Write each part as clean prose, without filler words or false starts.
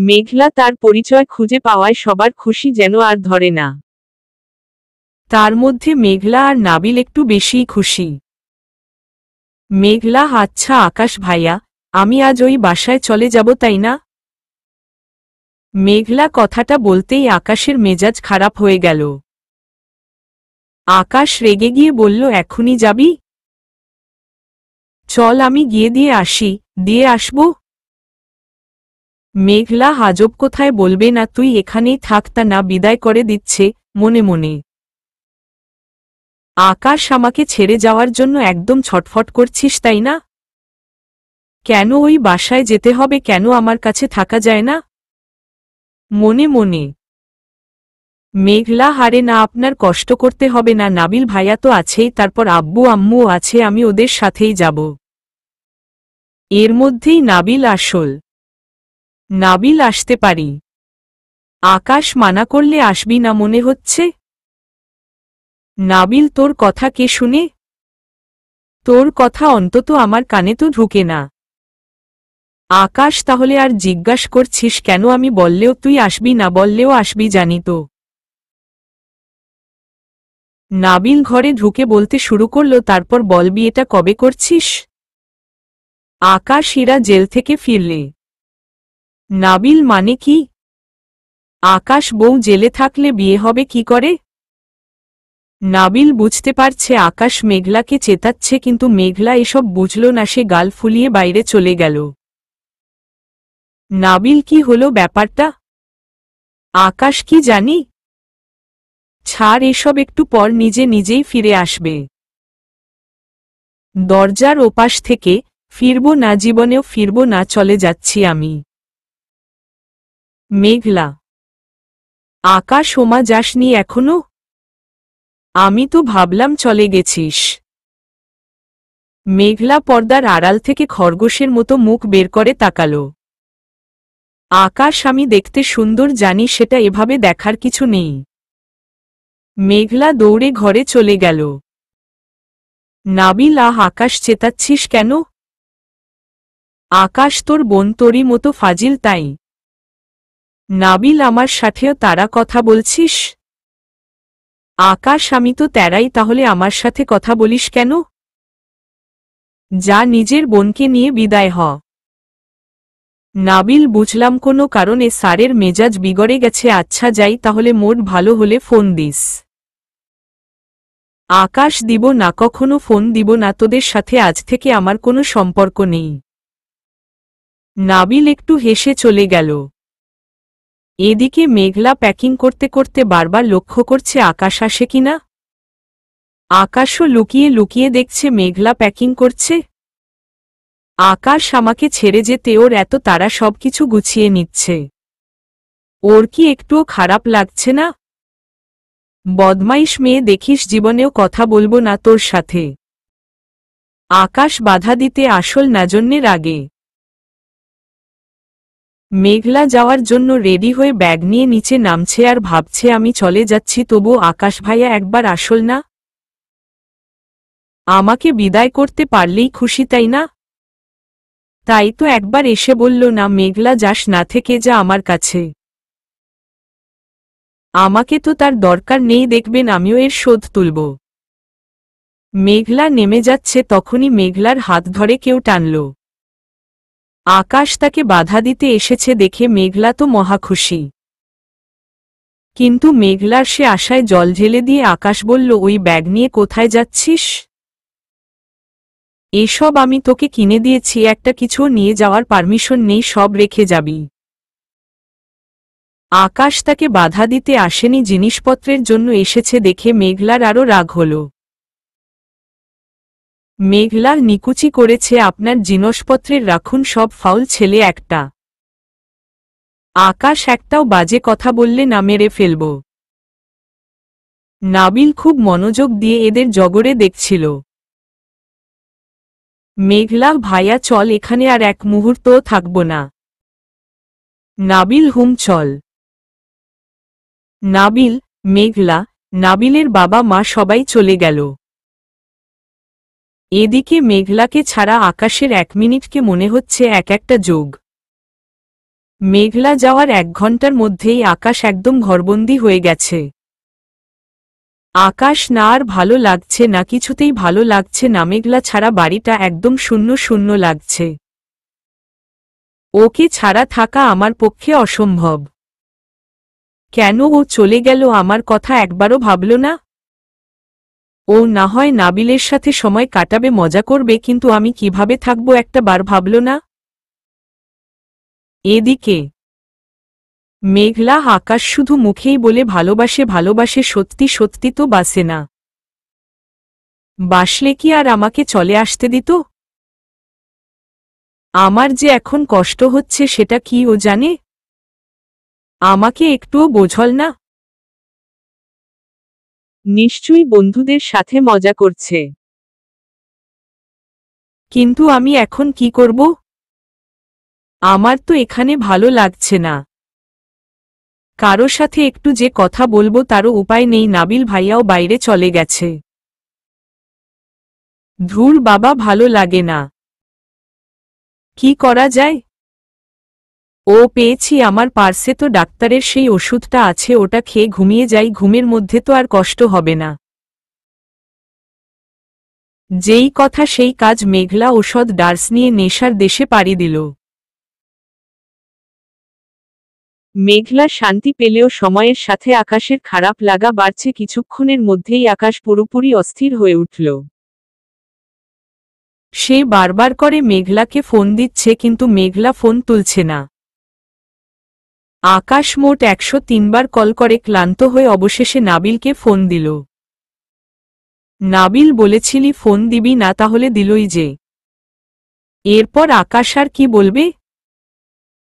মেঘলা তার পরিচয় খুঁজে পাওয়ায় সবার খুশি যেন আর ধরে না। তার মধ্যে মেঘলা আর নাবিল একটু বেশিই খুশি। মেঘলা, আচ্ছা আকাশ ভাইয়া, আমি আজ ওই বাসায় চলে যাব তাই না? মেঘলা কথাটা বলতেই আকাশের মেজাজ খারাপ হয়ে গেল। আকাশ রেগে গিয়ে বলল, এখনই যাবি? চল আমি গিয়ে দিয়ে আসব। মেঘলা, আজব কোথায় বলবে না, তুই এখানেই থাক, তা না বিদায় করে দিচ্ছে মনে মনে। আকাশ, আমাকে ছেড়ে যাওয়ার জন্য একদম ছটফট করছিস তাই না? কেন ওই বাসায় যেতে হবে, কেন আমার কাছে থাকা যায় না? মনে মনে। মেঘলা, হারে না, আপনার কষ্ট করতে হবে না, নাবিল ভাইয়া তো আছেই, তারপর আব্বু আম্মুও আছে, আমি ওদের সাথেই যাব। এর মধ্যেই নাবিল নাবিল আসতে পারি। আকাশ, মানা করলে আসবি না মনে হচ্ছে। নাবিল, তোর কথা কে শুনে? তোর কথা অন্তত আমার কানে তো ঢুকে না। আকাশ, তাহলে আর জিজ্ঞাস করছিস কেন? আমি বললেও তুই আসবি, না বললেও আসবি জানি তো। নাবিল ঘরে ঢুকে বলতে শুরু করল, তারপর বলবি এটা কবে করছিস? আকাশ, এরা জেল থেকে ফিরলে। নাবিল, মানে কি? আকাশ, বউ জেলে থাকলে বিয়ে হবে কি করে? নাবিল বুঝতে পারছে আকাশ মেঘলাকে চেতাচ্ছে, কিন্তু মেঘলা এসব বুঝল না, সে গাল ফুলিয়ে বাইরে চলে গেল। নাবিল, কি হলো ব্যাপারটা? আকাশ, কি জানি। ছাড় এসব, একটু পর নিজে নিজেই ফিরে আসবে। দরজার ওপাশ থেকে, ফিরব না, জীবনেও ফিরব না, চলে যাচ্ছি আমি। মেঘলা। আকাশ, ওমা যাসনি এখনো? আমি তো ভাবলাম চলে গেছিস। মেঘলা পর্দার আড়াল থেকে খরগোশের মতো মুখ বের করে তাকাল। আকাশ, আমি দেখতে সুন্দর জানি, সেটা এভাবে দেখার কিছু নেই। মেঘলা দৌড়ে ঘরে চলে গেল। নাবিল, আকাশ চেতাচ্ছিস কেন? আকাশ, তোর বোন তোরই মতো ফাজিল তাই। নাবিল, আমার সাথেও তারা কথা বলছিস? আকাশ, আমি তো তেরাই, তাহলে আমার সাথে কথা বলিস কেন? যা, নিজের বোনকে নিয়ে বিদায় হ। নাবিল, বুঝলাম কোনো কারণে স্যারের মেজাজ বিগড়ে গেছে, আচ্ছা যাই তাহলে, মোড ভালো হলে ফোন দিস। আকাশ, দিব না, কখনো ফোন দিব না, তোদের সাথে আজ থেকে আমার কোনো সম্পর্ক নেই। নাবিল একটু হেসে চলে গেল। এদিকে মেঘলা প্যাকিং করতে করতে বারবার লক্ষ্য করছে আকাশ আসে কিনা। আকাশও লুকিয়ে লুকিয়ে দেখছে মেঘলা প্যাকিং করছে। আকাশ, আমাকে ছেড়ে যেতে ওর এত তাড়া, সবকিছু গুছিয়ে নিচ্ছে। ওর কি একটুও খারাপ লাগছে না? বদমাইশ মেয়ে দেখিস, জীবনেও কথা বলবো না তোর সাথে। আকাশ বাধা দিতে আসল নাজন্যের আগে। মেঘলা যাওয়ার জন্য রেডি হয়ে ব্যাগ নিয়ে নিচে নামছে আর ভাবছে, আমি চলে যাচ্ছি, তবু আকাশ ভাইয়া একবার আসল না? আমাকে বিদায় করতে পারলেই খুশি তাই না? তাই তো একবার এসে বলল না, মেঘলা যাস না, থেকে যা আমার কাছে। আমাকে তো তার দরকার নেই, দেখবেন আমিও এর শোধ তুলব। মেঘলা নেমে যাচ্ছে, তখনই মেঘলার হাত ধরে কেউ টানল। আকাশ তাকে বাধা দিতে এসেছে দেখে মেঘলা তো মহা খুশি। কিন্তু মেঘলার সে আশায় জল ঢেলে দিয়ে আকাশ বলল, ওই ব্যাগ নিয়ে কোথায় যাচ্ছিস? এসব আমি তোকে কিনে দিয়েছি, একটা কিছুও নিয়ে যাওয়ার পারমিশন নেই, সব রেখে যাবি। আকাশ তাকে বাধা দিতে আসেনি, জিনিসপত্রের জন্য এসেছে দেখে মেঘলার আরও রাগ হল। মেঘলা, নিকুচি করেছে, আপনার জিনিসপত্রের রাখুন, সব ফাউল ছেলে একটা। আকাশ, একটাও বাজে কথা বললে না মেরে ফেলব। নাবিল খুব মনোযোগ দিয়ে এদের জগরে দেখছিল। মেঘলা, ভাইয়া চল, এখানে আর এক মুহূর্তও থাকব না। নাবিল, হুম চল। নাবিল, মেঘলা, নাবিলের বাবা মা সবাই চলে গেল। এদিকে মেঘলাকে ছাড়া আকাশের 1 মিনিটকে মনে হচ্ছে এক একটা যুগ। মেঘলা যাওয়ার 1 ঘন্টার মধ্যেই আকাশ একদম ঘরবন্দি হয়ে গেছে। আকাশ না আর ভালো লাগছে না, কিছুতেই ভালো লাগছে না। মেঘলা ছাড়া বাড়িটা একদম শূন্য শূন্য লাগছে। ওকে ছাড়া থাকা আমার পক্ষে অসম্ভব। কেন ও চলে গেল, আমার কথা একবারও ভাবল না? ও না হয় নাবিলের সাথে সময় কাটাবে, মজা করবে, কিন্তু আমি কিভাবে থাকবো একটা বার ভাবল না? এদিকে মেঘলা আকাশ শুধু মুখেই বলে ভালোবাসে ভালোবাসে, সত্যি সত্যি তো বাসে না। বাসলে কি আর আমাকে চলে আসতে দিত? আমার যে এখন কষ্ট হচ্ছে সেটা কি ও জানে? আমাকে একটুও বোঝল না। নিশ্চয়ই বন্ধুদের সাথে মজা করছে। কিন্তু আমি এখন কি করব? আমার তো এখানে ভালো লাগছে না। কারো সাথে একটু যে কথা বলবো তারও উপায় নেই। নাবিল ভাইয়াও বাইরে চলে গেছে। ধুর বাবা, ভালো লাগে না। কি করা যায়? ও পেয়েছি, আমার পার্সে তো ডাক্তারের সেই ওষুধটা আছে, ওটা খেয়ে ঘুমিয়ে যাই। ঘুমের মধ্যে তো আর কষ্ট হবে না। যেই কথা সেই কাজ। মেঘলা ওষুধ ডার্স নিয়ে নেশার দেশে পাড়ি দিল। মেঘলা শান্তি পেলেও সময়ের সাথে আকাশের খারাপ লাগা বাড়ছে। কিছুক্ষণের মধ্যেই আকাশ পুরোপুরি অস্থির হয়ে উঠল। সে বারবার করে মেঘলাকে ফোন দিচ্ছে, কিন্তু মেঘলা ফোন তুলছে না। আকাশ মোট 103 বার কল করে ক্লান্ত হয়ে অবশেষে নাবিলকে ফোন দিল। নাবিল বলেছিলি ফোন দিবি না, তাহলে দিলই যে। এরপর আকাশ আর কি বলবে?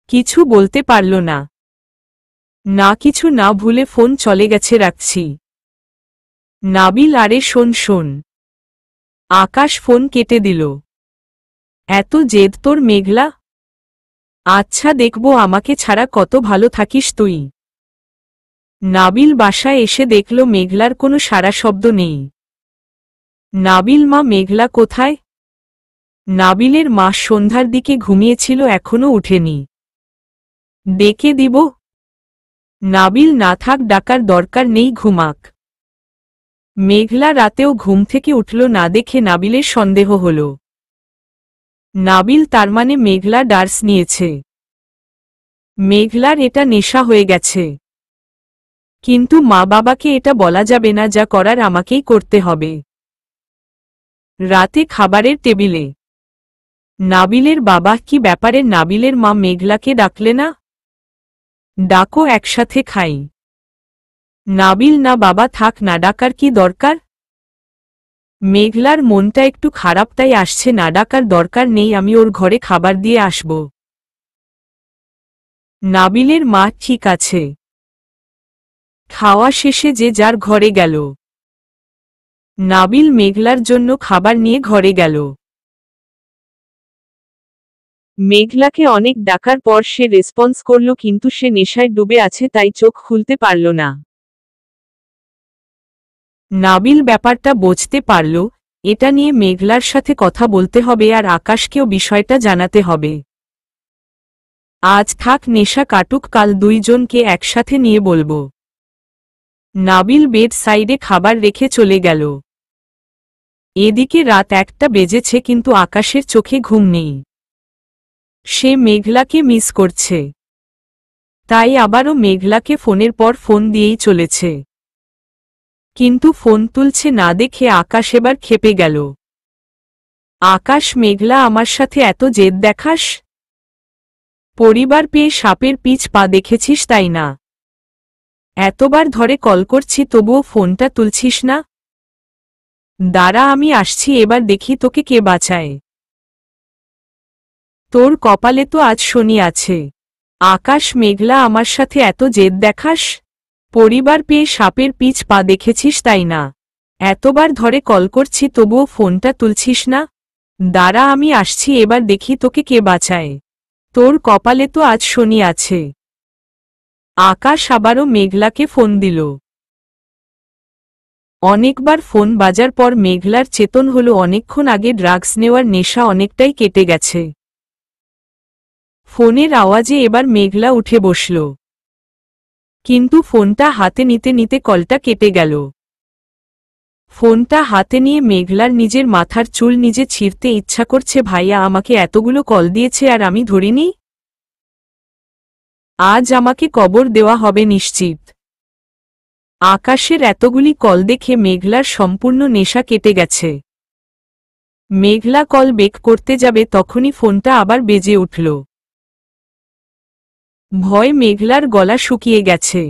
কিছু বলতে পারল না। না কিছু না ভুলে ফোন চলে গেছে, রাখছি। নাবিল, আরে শোন শোন। আকাশ ফোন কেটে দিল। এত জেদ তোর মেঘলা? আচ্ছা দেখব, আমাকে ছাড়া কত ভালো থাকিস তুই। নাবিল বাসায় এসে দেখল মেঘলার কোনো সাড়া শব্দ নেই। নাবিল, মা মেঘলা কোথায়? নাবিলের মা সন্ধ্যার দিকে ঘুমিয়েছিল, এখনো উঠেনি। ডেকে দিব? নাবিল, না থাক, ডাকার দরকার নেই, ঘুমাক। মেঘলা রাতেও ঘুম থেকে উঠল না দেখে নাবিলের সন্দেহ হল। নাবিল তার মানে মেঘলা ডার্স নিয়েছে। মেঘলার এটা নেশা হয়ে গেছে। কিন্তু মা বাবাকে এটা বলা যাবে না, যা করার আমাকেই করতে হবে। রাতে খাবারের টেবিলে নাবিলের বাবা, কি ব্যাপারে? নাবিলের মা মেঘলাকে ডাকলে না? ডাকো, একসাথে খাই। নাবিল, না বাবা থাক, না ডাকার কি দরকার? মেঘলার মনটা একটু খারাপ, তাই আসছে। না ডাকার দরকার নেই, আমি ওর ঘরে খাবার দিয়ে আসব। নাবিলের মা, ঠিক আছে। খাওয়া শেষে যে যার ঘরে গেল। নাবিল মেঘলার জন্য খাবার নিয়ে ঘরে গেল। মেঘলাকে অনেক ডাকার পর সে রেসপন্স করল, কিন্তু সে নেশায় ডুবে আছে, তাই চোখ খুলতে পারল না। নাবিল ব্যাপারটা বুঝতে পারল। এটা নিয়ে মেঘলার সাথে কথা বলতে হবে, আর আকাশকেও বিষয়টা জানাতে হবে। আজ থাক, নেশা কাটুক, কাল দুইজনকে একসাথে নিয়ে বলবো। নাবিল বেড সাইডে খাবার রেখে চলে গেল। এদিকে রাত 1টা বেজেছে, কিন্তু আকাশের চোখে ঘুম নেই। সে মেঘলাকে মিস করছে। তাই আবারও মেঘলাকে ফোনের পর ফোন দিয়েই চলেছে। কিন্তু ফোন তুলছে না দেখে আকাশ এবার ক্ষেপে গেল। আকাশ, মেঘলা আমার সাথে এত জেদ দেখাস? পরিবার পেয়ে সাপের পিছ পা দেখেছিস, তাই না? এতবার ধরে কল করছি, তবুও ফোনটা তুলছিস না। দাঁড়া, আমি আসছি, এবার দেখি তোকে কে বাঁচায়। তোর কপালে তো আজ শনি আছে। আকাশ, মেঘলা আমার সাথে এত জেদ দেখাস? পরিবার পেয়ে সাপের পিছ পা দেখেছিস, তাই না? এতবার ধরে কল করছি, তবুও ফোনটা তুলছিস না। দাঁড়া, আমি আসছি, এবার দেখি তোকে কে বাঁচায়। তোর কপালে তো আজ শনি আছে। আকাশ আবারও মেঘলাকে ফোন দিল। অনেকবার ফোন বাজার পর মেঘলার চেতন হল, অনেকক্ষণ আগে ড্রাগস নেওয়ার নেশা অনেকটাই কেটে গেছে। ফোনের আওয়াজে এবার মেঘলা উঠে বসল, কিন্তু ফোনটা হাতে নিতে নিতে কলটা কেটে গেল। ফোনটা হাতে নিয়ে মেঘলার নিজের মাথার চুল নিজে ছিঁড়তে ইচ্ছা করছে। ভাইয়া আমাকে এতগুলো কল দিয়েছে আর আমি ধরিনি। আজ আমাকে কবর দেওয়া হবে নিশ্চিত। আকাশের এতগুলি কল দেখে মেঘলার সম্পূর্ণ নেশা কেটে গেছে। মেঘলা কল বেক করতে যাবে তখনই ফোনটা আবার বেজে উঠল। ভয় মেঘলার গলা শুকিয়ে গেছে।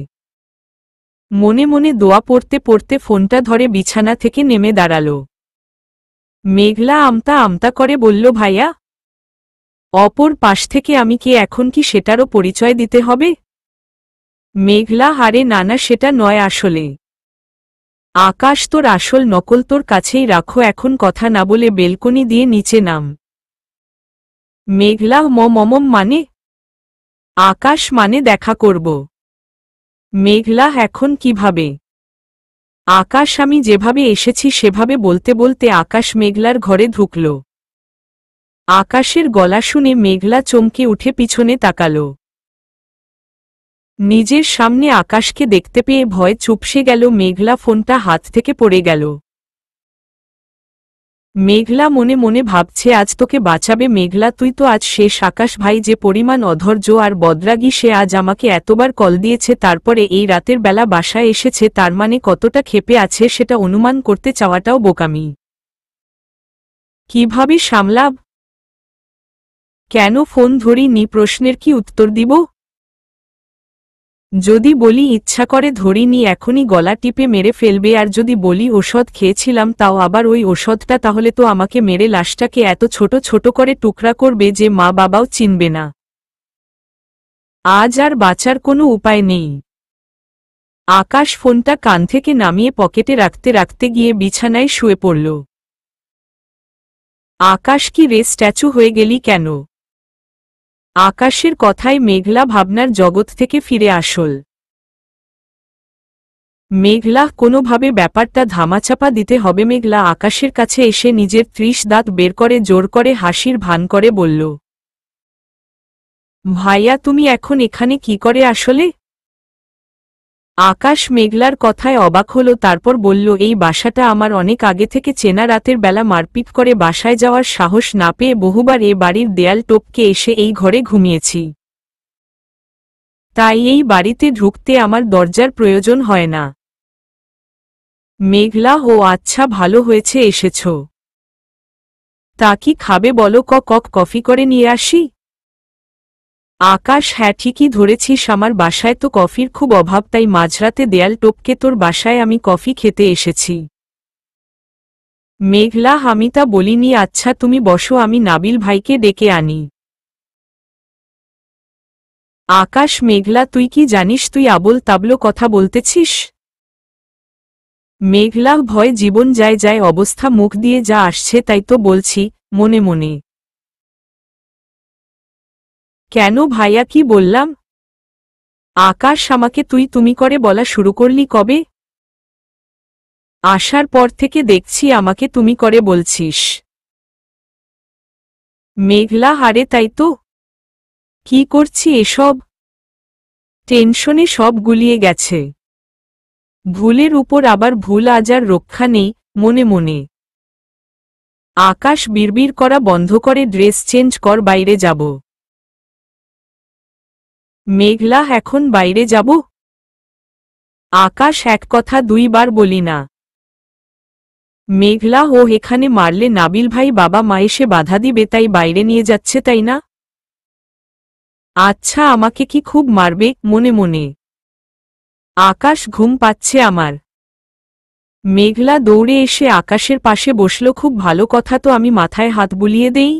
মনে মনে দোয়া পড়তে পড়তে ফোনটা ধরে বিছানা থেকে নেমে দাঁড়াল। মেঘলা আমতা আমতা করে বলল, ভাইয়া। অপর পাশ থেকে আমি কে এখন কি সেটারও পরিচয় দিতে হবে? মেঘলা, হারে নানা, সেটা নয় আসলে। আকাশ, তোর আসল নকল তোর কাছেই রাখো, এখন কথা না বলে বেলকনি দিয়ে নিচে নাম। মেঘলা, মানে? আকাশ, মানে দেখা করব। মেঘলা, এখন কিভাবে? আকাশ, আমি যেভাবে এসেছি সেভাবে বলতে বলতে আকাশ মেঘলার ঘরে ঢুকল। আকাশের গলা শুনে মেঘলা চমকে উঠে পিছনে তাকাল। নিজের সামনে আকাশকে দেখতে পেয়ে ভয় চুপসে গেল। মেঘলা ফোনটা হাত থেকে পড়ে গেল। মেঘলা মনে মনে ভাবছে, আজ তোকে বাঁচাবে মেঘলা, তুই তো আজ শেষ। আকাশ ভাই যে পরিমাণ অধৈর্য আর বদরাগী, সে আজ আমাকে এতবার কল দিয়েছে, তারপরে এই রাতের বেলা বাসায় এসেছে, তার মানে কতটা ক্ষেপে আছে সেটা অনুমান করতে চাওয়াটাও বোকামি। কিভাবে সামলাব? কেন ফোন ধরিনি প্রশ্নের কি উত্তর দিব? যদি বলি ইচ্ছা করে ধরিনি, এখনই গলা টিপে মেরে ফেলবে, আর যদি বলি ওষুধ খেয়েছিলাম, তাও আবার ওই ওষুধটা, তাহলে তো আমাকে মেরে লাশটাকে এত ছোট ছোট করে টুকরা করবে যে মা বাবাও চিনবে না। আজ আর বাঁচার কোনো উপায় নেই। আকাশ ফোনটা কান থেকে নামিয়ে পকেটে রাখতে রাখতে গিয়ে বিছানায় শুয়ে পড়ল। আকাশ, কি রে, স্ট্যাচু হয়ে গেলি কেন? আকাশের কথায় মেঘলা ভাবনার জগৎ থেকে ফিরে আসল। মেঘলা, কোনোভাবে ব্যাপারটা ধামাচাপা দিতে হবে। মেঘলা আকাশের কাছে এসে নিজের 30 দাঁত বের করে জোর করে হাসির ভান করে বলল, ভাইয়া তুমি এখন এখানে কি করে আসলে? আকাশ মেঘলার কথায় অবাক হল, তারপর বলল, এই বাসাটা আমার অনেক আগে থেকে চেনা। রাতের বেলা মারপিট করে বাসায় যাওয়ার সাহস না পেয়ে বহুবার এ বাড়ির দেয়াল টপকে এসে এই ঘরে ঘুমিয়েছি। তাই এই বাড়িতে ঢুকতে আমার দরজার প্রয়োজন হয় না। মেঘলা, ও আচ্ছা, ভালো হয়েছে এসেছ। তা কি খাবে বলো, কফি করে নিয়ে আসি? আকাশ, হ্যাঁ ঠিকই ধরেছিস, আমার বাসায় তো কফির খুব অভাব, তাই মাঝরাতে দেয়াল টপকে তোর বাসায় আমি কফি খেতে এসেছি। মেঘলা, আমি তা বলিনি। আচ্ছা তুমি বসো, আমি নাবিল ভাইকে ডেকে আনি। আকাশ, মেঘলা, তুই কি জানিস তুই আবোল তাবলো কথা বলতেছিস? মেঘলা, ভয় জীবন যায় যায় অবস্থা, মুখ দিয়ে যা আসছে তাই তো বলছি মনে মনে। কেন ভাইয়া, কি বললাম? আকাশ, আমাকে তুই তুমি করে বলা শুরু করলি কবে? আসার পর থেকে দেখছি আমাকে তুমি করে বলছিস। মেঘলা, হারে তাই তো। কি করছি এসব? টেনশনে সব গুলিয়ে গেছে। ভুলের উপর আবার ভুল, আজ আর রক্ষা নেই মনে মনে। আকাশ বিড়বিড় করা বন্ধ করে ড্রেস চেঞ্জ কর, বাইরে যাব। মেঘলা, এখন বাইরে যাব? আকাশ, এক কথা দুইবার বলি না। মেঘলা, ও এখানে মারলে নাবিল ভাই বাবা মা এসে বাধা দিবে, তাই বাইরে নিয়ে যাচ্ছে তাই না? আচ্ছা, আমাকে কি খুব মারবে মনে মনে? আকাশ, ঘুম পাচ্ছে আমার। মেঘলা দৌড়ে এসে আকাশের পাশে বসল। খুব ভালো কথা তো, আমি মাথায় হাত বুলিয়ে দেই।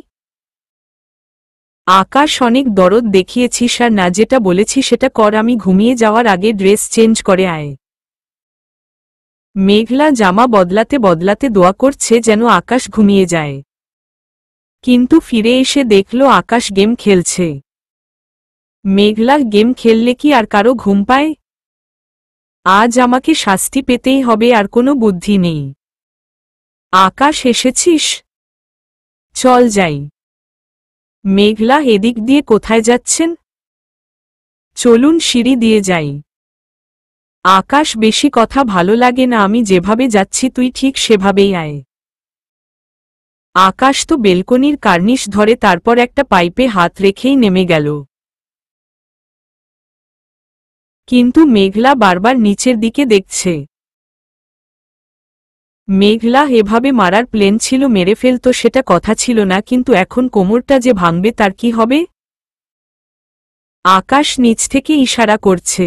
আকাশ, অনেক দরদ দেখিয়েছিস, আর না যেটা বলেছি সেটা কর, আমি ঘুমিয়ে যাওয়ার আগে ড্রেস চেঞ্জ করে আয়। মেঘলা জামা বদলাতে বদলাতে দোয়া করছে যেন আকাশ ঘুমিয়ে যায়, কিন্তু ফিরে এসে দেখল আকাশ গেম খেলছে। মেঘলা, গেম খেললে কি আর কারো ঘুম পায়? আজ আমাকে শাস্তি পেতেই হবে, আর কোনো বুদ্ধি নেই। আকাশ, এসেছিস? চল যাই। মেঘলা এদিক দিয়ে কোথায় যাচ্ছেন? চলুন সিঁড়ি দিয়ে যাই। আকাশ বেশি কথা ভালো লাগে না, আমি যেভাবে যাচ্ছি তুই ঠিক সেভাবেই আয়। আকাশ তো বেলকনির কার্নিশ ধরে তারপর একটা পাইপে হাত রেখেই নেমে গেল। কিন্তু মেঘলা বারবার নিচের দিকে দেখছে। মেঘলা এভাবে মারার প্ল্যান ছিল, মেরে ফেলতো, সেটা কথা ছিল না, কিন্তু এখন কোমরটা যে ভাঙবে তার কি হবে? আকাশ নিচ থেকে ইশারা করছে।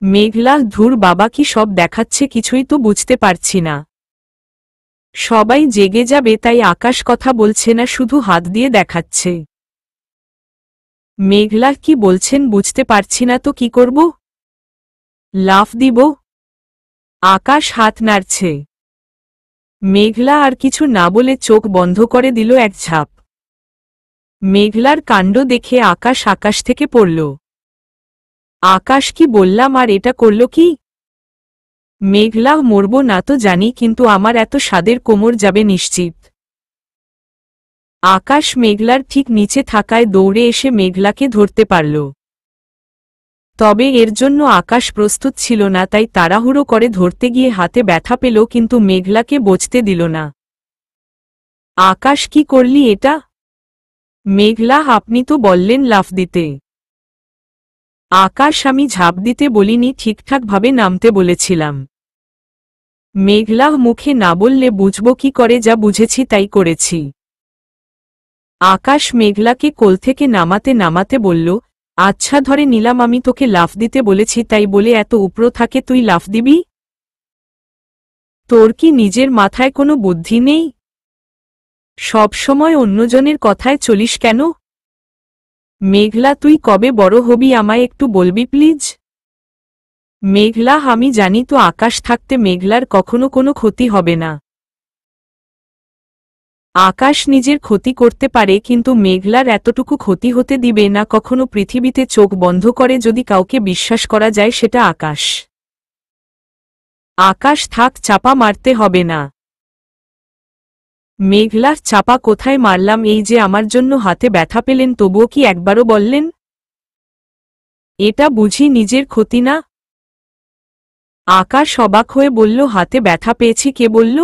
মেঘলা, ধুর বাবা, কি সব দেখাচ্ছে, কিছুই তো বুঝতে পারছি না। সবাই জেগে যাবে তাই আকাশ কথা বলছে না, শুধু হাত দিয়ে দেখাচ্ছে। মেঘলা, কি বলছেন বুঝতে পারছি না তো, কি করব? লাফ দিব? আকাশ হাত নাড়ছে। মেঘলা আর কিছু না বলে চোখ বন্ধ করে দিল এক ঝাঁপ। মেঘলার কাণ্ড দেখে আকাশ থেকে পড়ল। আকাশ, কি বললাম, আর এটা করল কি? মেঘলা, মরব না তো জানি, কিন্তু আমার এত স্বাদের কোমর যাবে নিশ্চিত। আকাশ মেঘলার ঠিক নিচে থাকায় দৌড়ে এসে মেঘলাকে ধরতে পারল। তবে এর জন্য আকাশ প্রস্তুত ছিল না, তাই তাড়াহুড়ো করে ধরতে গিয়ে হাতে ব্যথা পেল, কিন্তু মেঘলাকে বচতে দিল না। আকাশ, কি করলি এটা? মেঘলা, আপনি তো বললেন লাফ দিতে। আকাশ, আমি ঝাঁপ দিতে বলিনি, ঠিকঠাকভাবে নামতে বলেছিলাম। মেঘলা মুখে না বললে বুঝব কি করে, যা বুঝেছি তাই করেছি। আকাশ মেঘলাকে কোল থেকে নামাতে নামাতে বলল, আচ্ছা ধরে নিলাম আমি তোকে লাফ দিতে বলেছি, তাই বলে এত উপরো থাকে তুই লাফ দিবি? তোর কি নিজের মাথায় কোনো বুদ্ধি নেই? সবসময় অন্যজনের কথায় চলিস কেন? মেঘলা, তুই কবে বড় হবি আমায় একটু বলবি প্লিজ? মেঘলা, আমি জানি তো আকাশ থাকতে মেঘলার কখনো কোনো ক্ষতি হবে না। আকাশ নিজের ক্ষতি করতে পারে, কিন্তু মেঘলার এতটুকু ক্ষতি হতে দিবে না কখনো। পৃথিবীতে চোখ বন্ধ করে যদি কাউকে বিশ্বাস করা যায় সেটা আকাশ। আকাশ, থাক, চাপা মারতে হবে না। মেঘলা, চাপা কোথায় মারলাম? এই যে আমার জন্য হাতে ব্যথা পেলেন, তবুও কি একবারও বললেন? এটা বুঝি নিজের ক্ষতি না? আকাশ অবাক হয়ে বলল, হাতে ব্যথা পেয়েছি, কে বলল?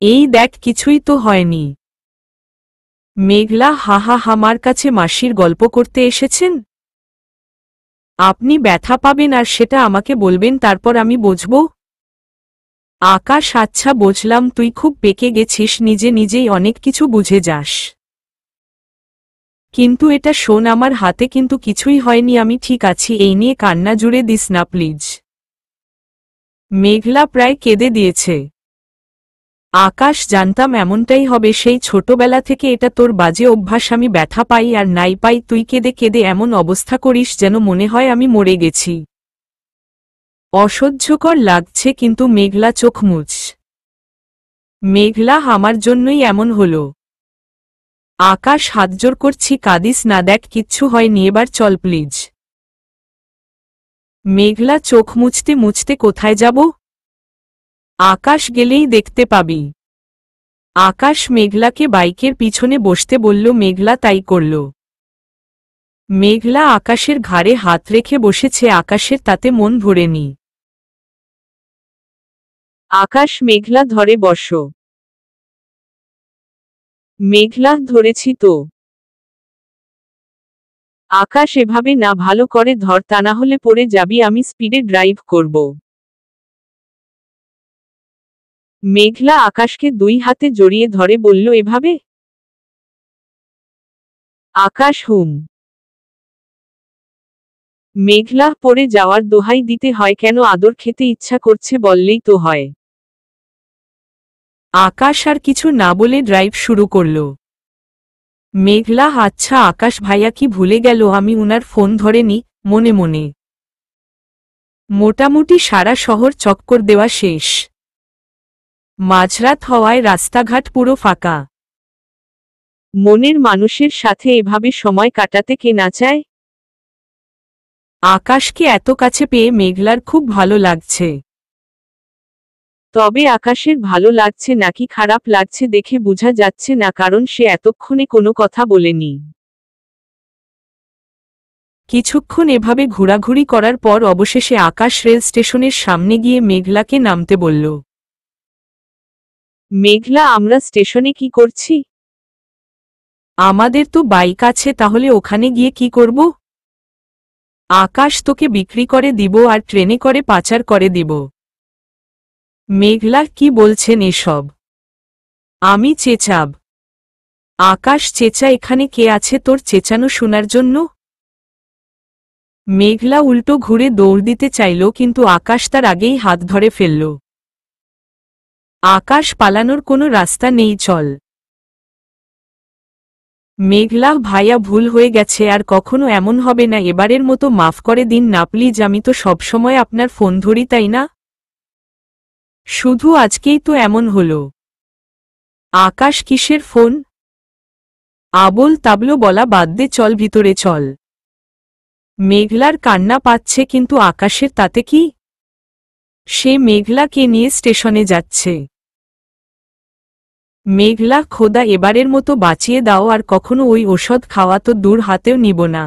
এই দেখ, কিছুই তো হয়নি। মেঘলা, হা হা, আমার কাছে মাসির গল্প করতে এসেছেন? আপনি ব্যথা পাবেন আর সেটা আমাকে বলবেন, তারপর আমি বুঝব। আকাশ, আচ্ছা বুঝলাম, তুই খুব পেকে গেছিস, নিজে নিজেই অনেক কিছু বুঝে যাস। কিন্তু এটা শোন, আমার হাতে কিন্তু কিছুই হয়নি, আমি ঠিক আছি, এই নিয়ে কান্না জুড়ে দিস না প্লিজ। মেঘলা প্রায় কেঁদে দিয়েছে। আকাশ, জানতাম এমনটাই হবে, সেই ছোটবেলা থেকে এটা তোর বাজে অভ্যাস, আমি ব্যথা পাই আর নাই পাই তুই কেঁদে কেঁদে এমন অবস্থা করিস যেন মনে হয় আমি মরে গেছি। অসহ্যকর লাগছে, কিন্তু মেঘলা চোখ মুছ। মেঘলা, আমার জন্যই এমন হলো। আকাশ, হাতজোড় করছি, কাঁদিস না, দেখ কিচ্ছু হয়নি, এবার চল প্লিজ। মেঘলা চোখ মুছতে মুছতে, কোথায় যাব? আকাশ, গেলেই দেখতে পাবি। আকাশ মেঘলাকে বাইকের পিছনে বসতে বলল, মেঘলা তাই করল। মেঘলা আকাশের ঘাড়ে হাত রেখে বসেছে, আকাশের তাতে মন ভরেনি। আকাশ, মেঘলা ধরে বসো। মেঘলা, ধরেছি তো। আকাশ, এভাবে না, ভালো করে ধর, তা না হলে পড়ে যাবি, আমি স্পিডে ড্রাইভ করব। মেঘলা আকাশকে দুই হাতে জড়িয়ে ধরে বলল, এভাবে? আকাশ, হুম। মেঘলা, পড়ে যাওয়ার দোহাই দিতে হয় কেন? আদর খেতে ইচ্ছা করছে বললেই তো হয়। আকাশ আর কিছু না বলে ড্রাইভ শুরু করল। মেঘলা, আচ্ছা আকাশ ভাইয়া কি ভুলে গেল আমি উনার ফোন ধরেনি? মনে মনে মোটামুটি সারা শহর চক্কর দেওয়া শেষ। মাঝরাত হওয়ায় রাস্তাঘাট পুরো ফাঁকা। মনের মানুষের সাথে এভাবে সময় কাটাতে কে না চায়? আকাশকে এত কাছে পেয়ে মেঘলার খুব ভালো লাগছে। তবে আকাশের ভালো লাগছে নাকি খারাপ লাগছে দেখে বোঝা যাচ্ছে না, কারণ সে এতক্ষণে কোনো কথা বলেনি। কিছুক্ষণ এভাবে ঘোরাঘুরি করার পর অবশেষে আকাশ রেল স্টেশনের সামনে গিয়ে মেঘলাকে নামতে বলল। মেঘলা, আমরা স্টেশনে কি করছি? আমাদের তো বাইক আছে, তাহলে ওখানে গিয়ে কি করব? আকাশ তোকে বিক্রি করে দিব আর ট্রেনে করে পাচার করে দিব। মেঘলা, কি বলছেন এসব? আমি চেঁচাব? আকাশ চেঁচা, এখানে কে আছে তোর চেঁচানো শোনার জন্য? মেঘলা উল্টো ঘুরে দৌড় দিতে চাইল, কিন্তু আকাশ তার আগেই হাত ধরে ফেলল। আকাশ, পালানোর কোনো রাস্তা নেই, চল। মেঘলা, ভাইয়া ভুল হয়ে গেছে, আর কখনো এমন হবে না, এবারের মতো মাফ করে দিন না প্লিজ, আমি তো সবসময় আপনার ফোন ধরি তাই না? শুধু আজকেই তো এমন হলো। আকাশ, কিসের ফোন? আবোল তাবলো বলা বাদ দে, চল ভিতরে চল। মেঘলার কান্না পাচ্ছে, কিন্তু আকাশের তাতে কি? সে মেঘলাকে নিয়ে স্টেশনে যাচ্ছে। মেঘলা, খোদা এবারের মতো বাঁচিয়ে দাও, আর কখনো ওই ওষুধ খাওয়া তো দূর হাতেও নিব না।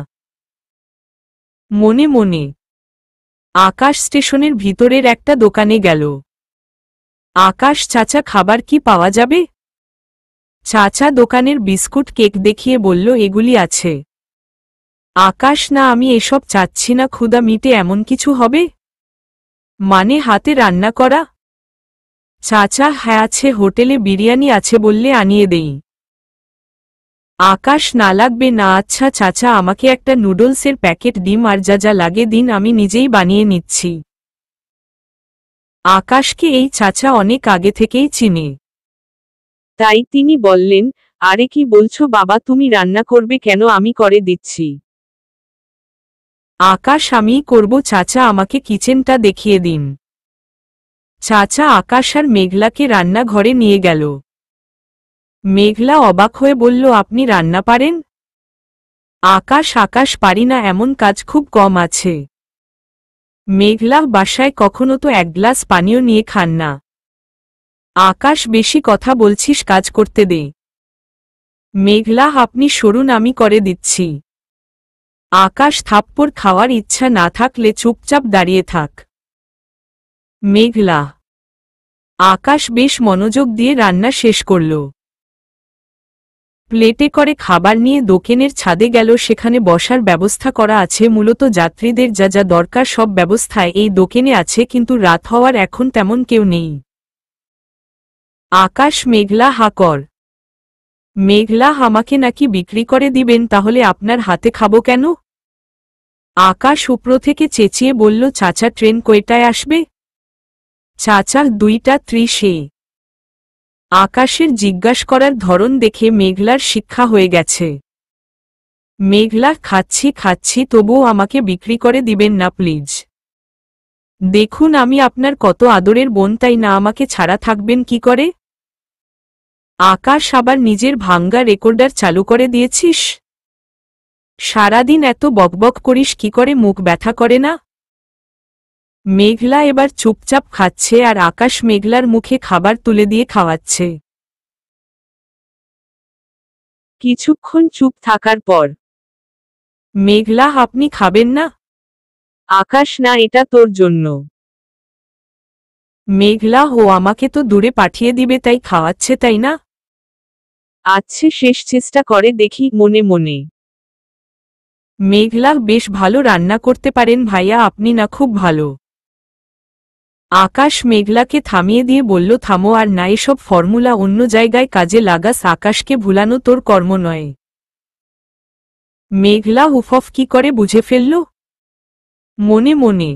মনে মনে আকাশ স্টেশনের ভিতরের একটা দোকানে গেল। আকাশ, চাচা খাবার কি পাওয়া যাবে? চাচা দোকানের বিস্কুট কেক দেখিয়ে বলল, এগুলি আছে। আকাশ, না আমি এসব চাচ্ছি না, ক্ষুধা মিটে এমন কিছু হবে? মানে হাতে রান্না করা? চাচা, হ্যাঁ আছে, হোটেলে বিরিয়ানি আছে বললে আনিয়ে দেই। আকাশ, না লাগবে না। আচ্ছা চাচা, আমাকে একটা নুডলসের প্যাকেট ডিম আর যা যা লাগে দিন, আমি নিজেই বানিয়ে নিচ্ছি। আকাশকে এই চাচা অনেক আগে থেকেই চিনে, তাই তিনি বললেন, আরে কি বলছো বাবা, তুমি রান্না করবে কেন, আমি করে দিচ্ছি। আকাশ, আমিই করব চাচা, আমাকে কিচেনটা দেখিয়ে দিন। চাচা আকাশ আর মেঘলাকে রান্নাঘরে নিয়ে গেল। মেঘলা অবাক হয়ে বলল, আপনি রান্না পারেন? আকাশ, পারি না, এমন কাজ খুব কম আছে। মেঘলা, বাসায় কখনো তো এক গ্লাস পানিও নিয়ে খান না। আকাশ, বেশি কথা বলছিস, কাজ করতে দে। মেঘলা, আপনি সরুন, আমি করে দিচ্ছি। আকাশ, থাপ্পড় খাওয়ার ইচ্ছা না থাকলে চুপচাপ দাঁড়িয়ে থাক। মেঘলা। আকাশ বেশ মনোযোগ দিয়ে রান্না শেষ করল। প্লেটে করে খাবার নিয়ে দোকানের ছাদে গেল, সেখানে বসার ব্যবস্থা করা আছে, মূলত যাত্রীদের যা যা দরকার সব ব্যবস্থায় এই দোকানে আছে, কিন্তু রাত হওয়ার এখন তেমন কেউ নেই। আকাশ, মেঘলা হা কর। মেঘলা, আমাকে নাকি বিক্রি করে দিবেন, তাহলে আপনার হাতে খাবো কেন? আকাশ উপর থেকে চেঁচিয়ে বলল, চাচা ট্রেন কয়টায় আসবে? চাচা 2:30। আকাশের জিজ্ঞাস করার ধরন দেখে মেঘলার শিক্ষা হয়ে গেছে। মেঘলা, খাচ্ছি, তবুও আমাকে বিক্রি করে দিবেন না প্লিজ। দেখুন আমি আপনার কত আদরের বোন, তাই না আমাকে ছাড়া থাকবেন কি করে? আকাশ, আবার নিজের ভাঙ্গা রেকর্ডার চালু করে দিয়েছিস? সারাদিন এত বকবক করিস কি করে, মুখ ব্যথা করে না? মেঘলা এবার চুপচাপ খাচ্ছে, আর আকাশ মেঘলার মুখে খাবার তুলে দিয়ে খাওয়াচ্ছে। কিছুক্ষণ চুপ থাকার পর মেঘলা, আপনি খাবেন না? আকাশ, না, এটা তোর জন্য। মেঘলা, ও আমাকে তো দূরে পাঠিয়ে দিবে তাই খাওয়াচ্ছে তাই না? আচ্ছে, শেষ চেষ্টা করে দেখি মনে মনে। মেঘলা, বেশ ভালো রান্না করতে পারেন ভাইয়া আপনি, না খুব ভালো। আকাশ মেঘলাকে থামিয়ে দিয়ে বলল, থামো, আর না এসব ফর্মুলা অন্য জায়গায় কাজে লাগাস, আকাশকে ভুলানো তোর কর্ম নয়। মেঘলা উফফ কি করে বুঝে ফেলল মনে মনে।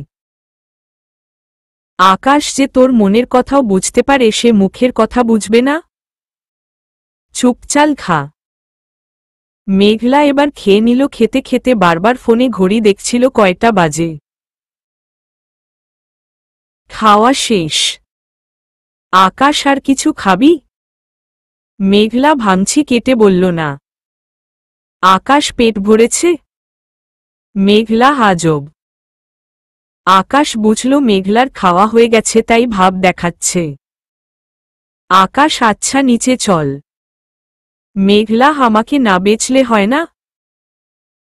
আকাশ যে তোর মনের কথাও বুঝতে পারে, সে মুখের কথা বুঝবে না? চুপচাল খা। মেঘলা এবার খেয়ে নিল, খেতে খেতে বারবার ফোনে ঘড়ি দেখছিল কয়টা বাজে। খাওয়া শেষ। আকাশ, আর কিছু খাবি? মেঘলা ভাঙছি কেটে বলল, না। আকাশ, পেট ভরেছে? মেঘলা আজব। আকাশ বুঝল মেঘলার খাওয়া হয়ে গেছে, তাই ভাব দেখাচ্ছে। আকাশ আচ্ছা নিচে চল। মেঘলা আমাকে না বেচলে হয় না?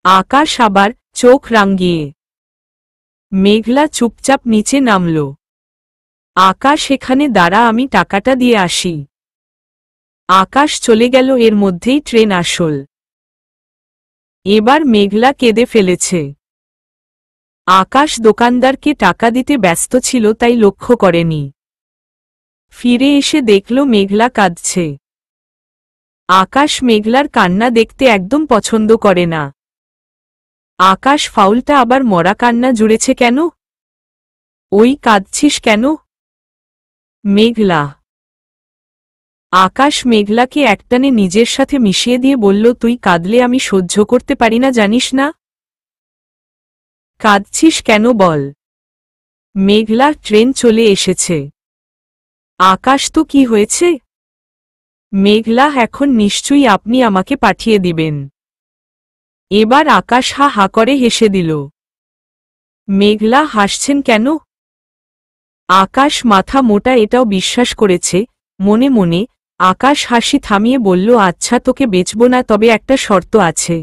আকাশ আবার চোখ রাঙিয়ে। মেঘলা চুপচাপ নিচে নামল। আকাশ এখানে দাঁড়া, আমি টাকাটা দিয়ে আসি। আকাশ চলে গেল, এর মধ্যেই ট্রেন আসল। এবার মেঘলা কেঁদে ফেলেছে। আকাশ দোকানদারকে টাকা দিতে ব্যস্ত ছিল, তাই লক্ষ্য করেনি। ফিরে এসে দেখল মেঘলা কাঁদছে। আকাশ মেঘলার কান্না দেখতে একদম পছন্দ করে না। আকাশ ফাউলটা আবার মরা কান্না জুড়েছে কেন? ওই কাঁদছিস কেন? মেঘলা। আকাশ মেঘলাকে একটানে নিজের সাথে মিশিয়ে দিয়ে বলল, তুই কাঁদলে আমি সহ্য করতে পারি না, জানিস না? কাঁদছিস কেন বল? মেঘলা, ট্রেন চলে এসেছে। আকাশ, তো কি হয়েছে? মেঘলা, এখন নিশ্চয়ই আপনি আমাকে পাঠিয়ে দিবেন। এবার আকাশ হা হা করে হেসে দিল। মেঘলা, হাসছেন কেন? আকাশ মাথা মোটা এটাও বিশ্বাস করেছে। মনে মনে আকাশ হাসি থামিয়ে বলল, আচ্ছা তোকে বেচব না, তবে একটা শর্ত আছে।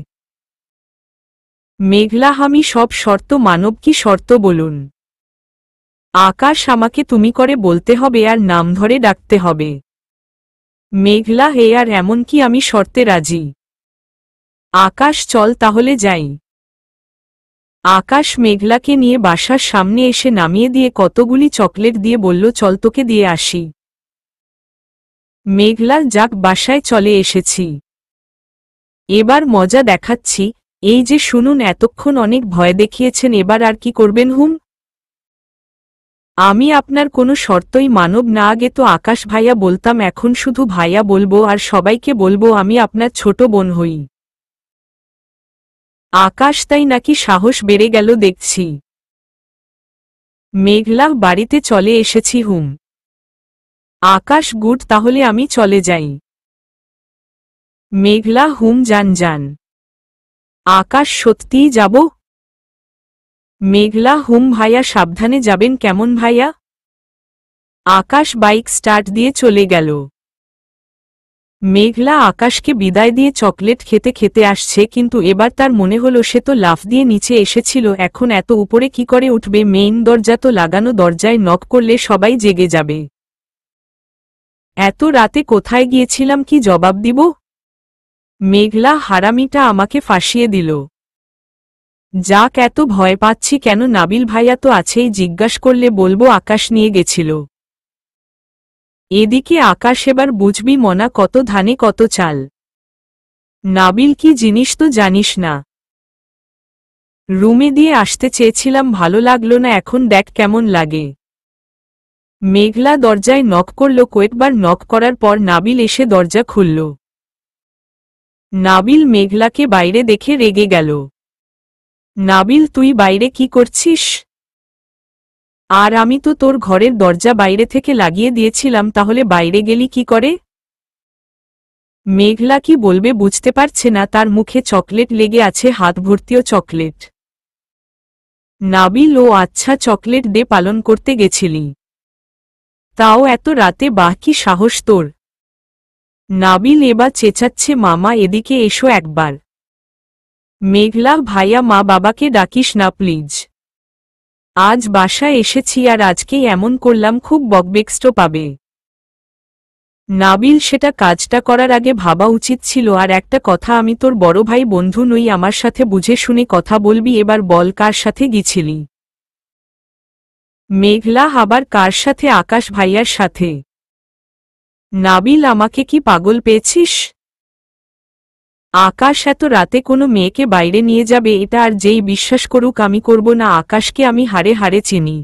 মেঘলা, আমি সব শর্ত মানব। কি শর্ত বলুন? আকাশ, আমাকে তুমি করে বলতে হবে আর নাম ধরে ডাকতে হবে। মেঘলা, হে আর এমন কি, আমি শর্তে রাজি। আকাশ, চল তাহলে যাই। আকাশ মেঘলাকে নিয়ে বাসার সামনে এসে নামিয়ে দিয়ে কতগুলি চকলেট দিয়ে বলল, চল তোকে দিয়ে আসি। মেঘলা, যাক, বাসায় চলে এসেছি। এবার মজা দেখাচ্ছি। এই যে শুনুন, এতক্ষণ অনেক ভয় দেখিয়েছেন, এবার আর কি করবেন হুম? আমি আপনার কোনো শর্তই মানব না। আগে তো আকাশ ভাইয়া বলতাম, এখন শুধু ভাইয়া বলবো আর সবাইকে বলবো আমি আপনার ছোট বোন হই। আকাশ, তাই নাকি? সাহস বেড়ে গেল দেখছি। মেঘলা, বাড়িতে চলে এসেছি হুম। আকাশ, গুড, তাহলে আমি চলে যাই। মেঘলা, হুম, যান যান। আকাশ, সত্যিই যাব? মেঘলা, হুম ভাইয়া, সাবধানে যাবেন কেমন ভাইয়া? আকাশ বাইক স্টার্ট দিয়ে চলে গেল। মেঘলা আকাশকে বিদায় দিয়ে চকলেট খেতে খেতে আসছে, কিন্তু এবার তার মনে হলো সে তো লাফ দিয়ে নিচে এসেছিল, এখন এত উপরে কি করে উঠবে? মেইন দরজা তো লাগানো, দরজায় নক করলে সবাই জেগে যাবে। এত রাতে কোথায় গিয়েছিলাম, কি জবাব দিব? মেঘলা, হারামিটা আমাকে ফাঁসিয়ে দিল। যাক, এত ভয় পাচ্ছি কেন? নাবিল ভাইয়া তো আছেই, জিজ্ঞাস করলে বলবো আকাশ নিয়ে গেছিল। এদিকে আকাশ, এবার বুঝবি মনা, কত ধানে কত চাল। নাবিল কি জিনিস তো জানিস না। রুমে দিয়ে আসতে চেয়েছিলাম, ভালো লাগলো না, এখন দেখ কেমন লাগে। মেঘলা দরজায় নক করল। কয়েকবার নক করার পর নাবিল এসে দরজা খুলল। নাবিল মেঘলাকে বাইরে দেখে রেগে গেল। নাবিল, তুই বাইরে কি করছিস? আর আমি তো তোর ঘরের দরজা বাইরে থেকে লাগিয়ে দিয়েছিলাম, তাহলে বাইরে গেলি কি করে? মেঘলা কি বলবে বুঝতে পারছে না, তার মুখে চকলেট লেগে আছে, হাত ভর্তিও চকলেট। নাবিল, ও আচ্ছা, চকলেট দে, পালন করতে গেছিলি? তাও এত রাতে, বাহ, কি সাহস তোর! নাবিল এবার চেঁচাচ্ছে, মামা এদিকে এসো একবার। মেঘলা, ভাইয়া, মা বাবাকে ডাকিস না প্লিজ। আজ বাসায় এসেছি আর আজকেই এমন করলাম, খুব বকবেক্সটো পাবে। নাবিল, সেটা কাজটা করার আগে ভাবা উচিত ছিল। আর একটা কথা, আমি তোর বড় ভাই, বন্ধু নই, আমার সাথে বুঝে শুনে কথা বলবি। এবার বল, কার সাথে গিয়েছিলি? মেঘলা, আবার কার সাথে? আকাশ ভাইয়ার সাথে। নাবিল, আমাকে কি পাগল পেয়েছিস? আকাশ, এত রাতে কোনো মেয়েকে বাইরে নিয়ে যাবে, এটা আর যেই বিশ্বাস করুক আমি করব না। আকাশকে আমি হাড়ে হাড়ে চিনি।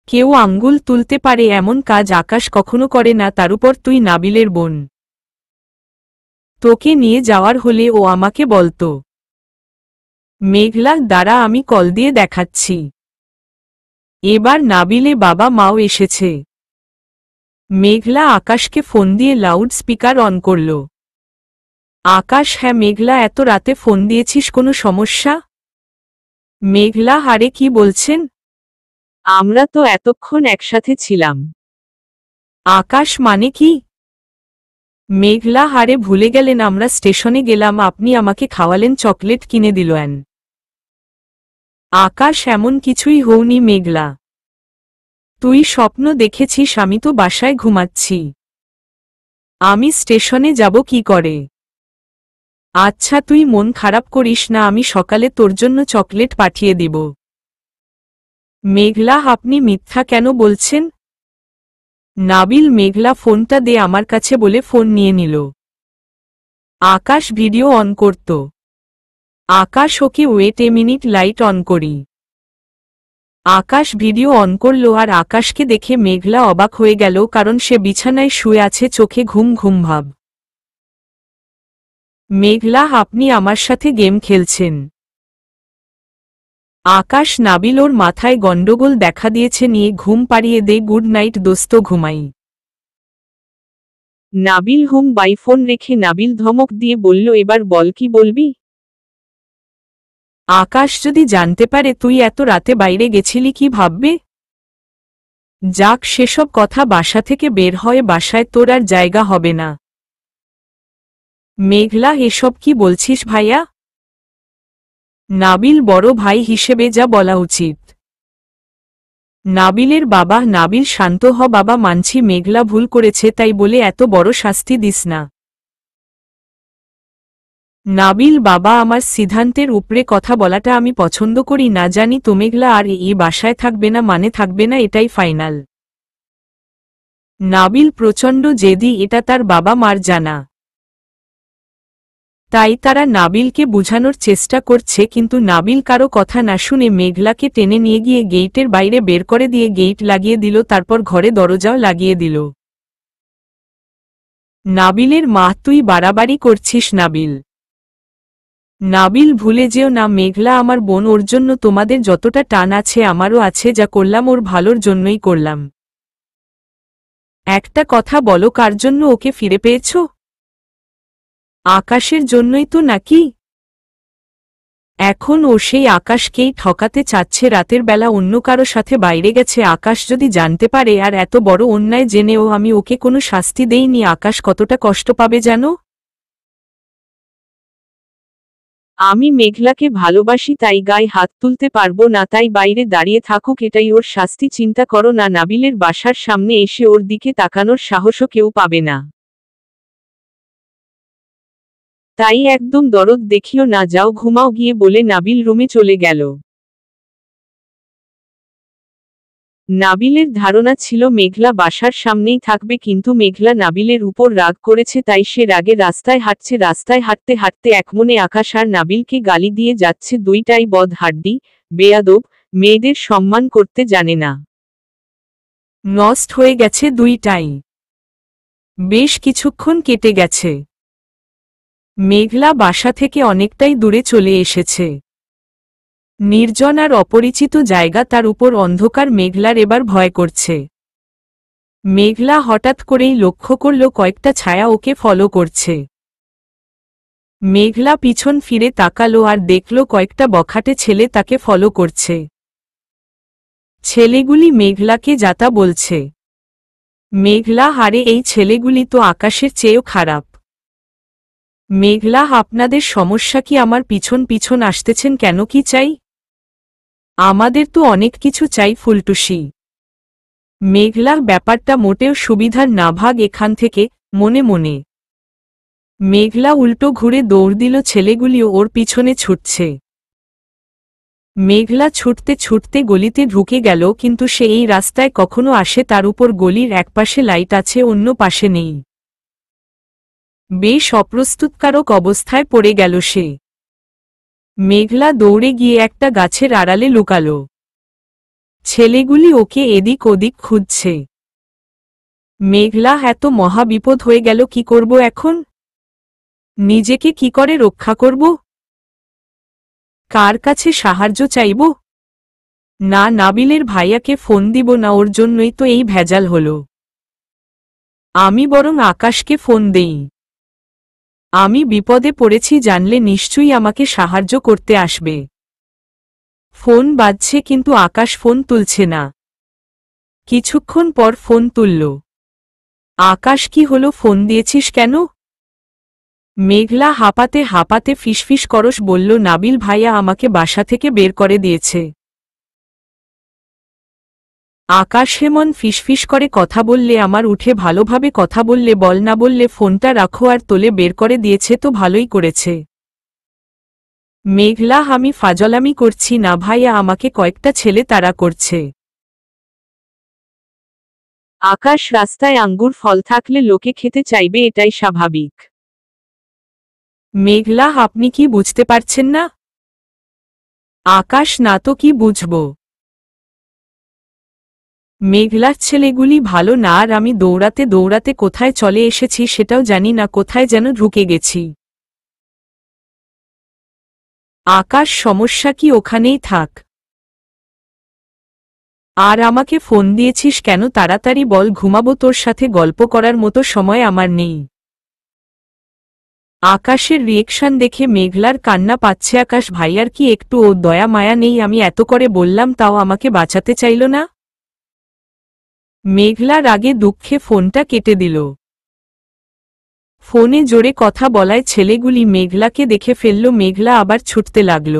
কেউ আঙ্গুল তুলতে পারে এমন কাজ আকাশ কখনো করে না, তার উপর তুই নাবিলের বোন। তোকে নিয়ে যাওয়ার হলে ও আমাকে বলতো। মেঘলা, দাঁড়া, আমি কল দিয়ে দেখাচ্ছি। এবার নাবিলে বাবা মাও এসেছে। মেঘলা আকাশকে ফোন দিয়ে লাউড স্পিকার অন করল। আকাশ, হ্যাঁ মেঘলা, এত রাতে ফোন দিয়েছিস, কোনো সমস্যা? মেঘলা, আরে কি বলছেন? আমরা তো এতক্ষণ একসাথে ছিলাম। আকাশ মানে কি? মেঘলা হারে ভুলে গেলেন আমরা স্টেশনে গেলাম, আপনি আমাকে খাওয়ালেন, চকলেট কিনে দিলেন। আকাশ এমন কিছুই হওনি মেঘলা। তুই স্বপ্ন দেখেছিস, আমি তো বাসায় ঘুমাচ্ছি। আমি স্টেশনে যাব কি করে? আচ্ছা তুই মন খারাপ করিস না, আমি সকালে তোর জন্য চকলেট পাঠিয়ে দিব। মেঘলা আপনি মিথ্যা কেন বলছেন? নাবিল মেঘলা ফোনটা দে আমার কাছে বলে ফোন নিয়ে নিল। আকাশ ভিডিও অন করত। Akash okay wait a minute, light on করি। আকাশ ভিডিও অন করল আর আকাশকে দেখে মেঘলা অবাক হয়ে গেল, কারণ সে বিছানায় শুয়ে আছে, চোখে ঘুম ঘুম ভাব। মেঘলা আপনি আমার সাথে গেম খেলছেন? আকাশ নাবিল ওর মাথায় গন্ডগোল দেখা দিয়েছে, নিয়ে ঘুম পাড়িয়ে দে, গুড নাইট দোস্ত, ঘুমাই। নাবিল হুম বাই ফোন রেখে নাবিল ধমক দিয়ে বলল এবার বল কি বলবি? আকাশ যদি জানতে পারে তুই এত রাতে বাইরে গেছিলি কি ভাববে? যাক সেসব কথা, বাসা থেকে বের হয়ে, বাসায় তোর আর জায়গা হবে না। মেঘলা এসব কি বলছিস ভাইয়া? নাবিল বড় ভাই হিসেবে যা বলা উচিত। নাবিলের বাবা নাবিল শান্ত হ বাবা, মানছি মেঘলা ভুল করেছে, তাই বলে এত বড় শাস্তি দিস না। নাবিল বাবা, আমার সিদ্ধান্তের উপরে কথা বলাটা আমি পছন্দ করি না, জানি তো মেঘলা আর এই বাসায় থাকবে না মানে থাকবে না, এটাই ফাইনাল। নাবিল প্রচণ্ড জেদি, এটা তার বাবা মার জানা। তাই তারা নাবিলকে বুঝানোর চেষ্টা করছে, কিন্তু নাবিল কারো কথা না শুনে মেঘলাকে টেনে নিয়ে গিয়ে গেইটের বাইরে বের করে দিয়ে গেইট লাগিয়ে দিল, তারপর ঘরে দরজাও লাগিয়ে দিল। নাবিলের মা তুই বাড়াবাড়ি করছিস নাবিল। নাবিল ভুলে যেও না মেঘলা আমার বোন, ওর জন্য তোমাদের যতটা টান আছে আমারও আছে, যা করলাম ওর ভালোর জন্যই করলাম। একটা কথা বলো, কার জন্য ওকে ফিরে পেয়েছ? আকাশের জন্যই তো নাকি? এখন ও সেই আকাশকেই ঠকাতে চাচ্ছে, রাতের বেলা অন্য কারো সাথে বাইরে গেছে। আকাশ যদি জানতে পারে, আর এত বড় অন্যায় জেনেও আমি ওকে কোনো শাস্তি দেইনি, আকাশ কতটা কষ্ট পাবে জানো? আমি মেঘলাকে ভালোবাসি, তাই গায়ে হাত তুলতে পারবো না, তাই বাইরে দাঁড়িয়ে থাকুক, এটাই ওর শাস্তি, চিন্তা করো না। নাবিলের বাসার সামনে এসে ওর দিকে তাকানোর সাহসও কেউ পাবে না। তাই একদম দরদ দেখিও না, যাও ঘুমাও গিয়ে বলে নাবিল রুমে চলে গেল। নাবিলের ধারণা ছিল মেঘলা বাসার সামনেই থাকবে, কিন্তু মেঘলা নাবিলের উপর রাগ করেছে, তাই সে রাগে রাস্তায় হাঁটছে। রাস্তায় হাঁটতে হাঁটতে একমনে আকাশ আর নাবিলকে গালি দিয়ে যাচ্ছে, দুইটাই বদহাড্ডি, বেয়াদব, মেয়েদের সম্মান করতে জানে না। নষ্ট হয়ে গেছে দুইটাই। বেশ কিছুক্ষণ কেটে গেছে। মেঘলা বাসা থেকে অনেকটাই দূরে চলে এসেছে। নির্জন আর অপরিচিত জায়গা, তার উপর অন্ধকার। মেঘলার এবার ভয় করছে। মেঘলা হঠাৎ করেই লক্ষ্য করল কয়েকটা ছায়া ওকে ফলো করছে। মেঘলা পিছন ফিরে তাকালো আর দেখল কয়েকটা বখাটে ছেলে তাকে ফলো করছে। ছেলেগুলি মেঘলাকে যাতা বলছে। মেঘলা হারে, এই ছেলেগুলি তো আকাশের চেয়েও খারাপ। মেঘলা আপনাদের সমস্যা কি? আমার পিছন পিছন আসতেছেন কেন? কি চাই? আমাদের তো অনেক কিছু চাই ফুলটুসি। মেঘলা ব্যাপারটা মোটেও সুবিধার না, ভাগ এখান থেকে, মনে মনে। মেঘলা উল্টো ঘুরে দৌড় দিল, ছেলেগুলিও ওর পিছনে ছুটছে। মেঘলা ছুটতে ছুটতে গলিতে ঢুকে গেল, কিন্তু সে এই রাস্তায় কখনো আসে, তার উপর গলির একপাশে লাইট আছে, অন্য পাশে নেই। বেশ অপ্রস্তুতকারক অবস্থায় পড়ে গেল সে। মেঘলা দৌড়ে গিয়ে একটা গাছের আড়ালে লুকাল। ছেলেগুলি ওকে এদিক ওদিক খুঁজছে। মেঘলা এত মহা বিপদ হয়ে গেল, কি করব এখন? নিজেকে কি করে রক্ষা করব? কার কাছে সাহায্য চাইব? না, নাবিলের ভাইয়াকে ফোন দিব না, ওর জন্যই তো এই ভেজাল হল। আমি বরং আকাশকে ফোন দেই। আমি বিপদে পড়েছি, জানলে নিশ্চয়ই আমাকে সাহায্য করতে আসবে। ফোন বাজছে, কিন্তু আকাশ ফোন তুলছে না। কিছুক্ষণ পর ফোন তুলল। আকাশ কি হলো, ফোন দিয়েছিস কেন? মেঘলা হাঁপাতে হাঁপাতে ফিসফিস করস বলল, নাবিল ভাইয়া আমাকে বাসা থেকে বের করে দিয়েছে। আকাশ হেমন ফিসফিস করে কথা বললে আমার উঠে ভালোভাবে কথা বললে বল, না বললে ফোনটা রাখো, আর তোলে বের করে দিয়েছে তো ভালোই করেছে। মেঘলা আমি ফাজলামি করছি না ভাইয়া, আমাকে কয়েকটা ছেলে তাড়া করছে। আকাশ রাস্তায় আঙ্গুর ফল থাকলে লোকে খেতে চাইবে, এটাই স্বাভাবিক। মেঘলা আপনি কি বুঝতে পারছেন না? আকাশ না তো কি বুঝব? মেঘলার ছেলেগুলি ভালো না, আর আমি দৌড়াতে দৌড়াতে কোথায় চলে এসেছি সেটাও জানি না, কোথায় যেন ঢুকে গেছি। আকাশ সমস্যা কি, ওখানেই থাক। আর আমাকে ফোন দিয়েছিস কেন, তাড়াতাড়ি বল, ঘুমাবো, তোর সাথে গল্প করার মতো সময় আমার নেই। আকাশের রিয়েকশন দেখে মেঘলার কান্না পাচ্ছে। আকাশ ভাইয়ার কি একটু ও দয়া মায়া নেই? আমি এত করে বললাম তাও আমাকে বাঁচাতে চাইল না। মেঘলার আগে দুঃখে ফোনটা কেটে দিল। ফোনে জোরে কথা বলায় ছেলেগুলি মেঘলাকে দেখে ফেলল। মেঘলা আবার ছুটতে লাগল।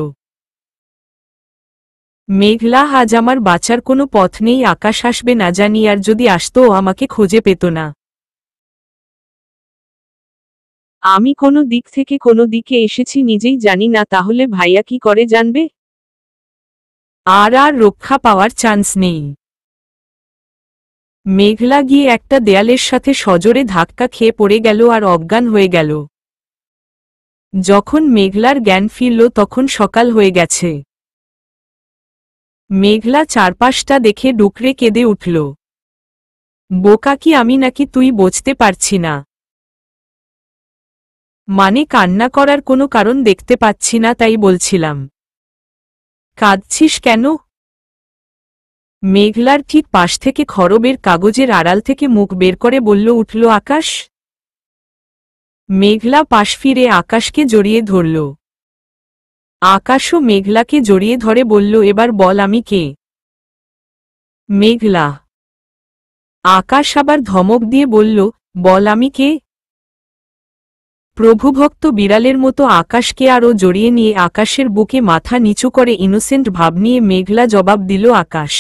মেঘলা আজ আমার বাঁচার কোনো পথ নেই। আকাশ আসবে না জানি, আর যদি আসতো আমাকে খুঁজে পেত না। আমি কোনো দিক থেকে কোনো দিকে এসেছি নিজেই জানি না, তাহলে ভাইয়া কি করে জানবে? আর রক্ষা পাওয়ার চান্স নেই। মেঘলা গিয়ে একটা দেয়ালের সাথে সজোরে ধাক্কা খেয়ে পড়ে গেল আর অজ্ঞান হয়ে গেল। যখন মেঘলার জ্ঞান ফিরল তখন সকাল হয়ে গেছে। মেঘলা চারপাশটা দেখে ডুকরে কেঁদে উঠল। বোকা কি আমি নাকি তুই বুঝতে পারছি না? মানে কান্না করার কোনো কারণ দেখতে পাচ্ছি না, তাই বলছিলাম। কাঁদছিস কেন? মেঘলার ঠিক পাশ থেকে খরবের কাগজের আড়াল থেকে মুখ বের করে বলল উঠল আকাশ। মেঘলা পাশ ফিরে আকাশকে জড়িয়ে ধরল। আকাশও মেঘলাকে জড়িয়ে ধরে বলল, এবার বল আমি কে? মেঘলা। আকাশ আবার ধমক দিয়ে বলল, বল আমি কে? প্রভুভক্ত বিড়ালের মতো আকাশকে আরও জড়িয়ে নিয়ে আকাশের বুকে মাথা নিচু করে ইনোসেন্ট ভাব নিয়ে মেঘলা জবাব দিল, আকাশ।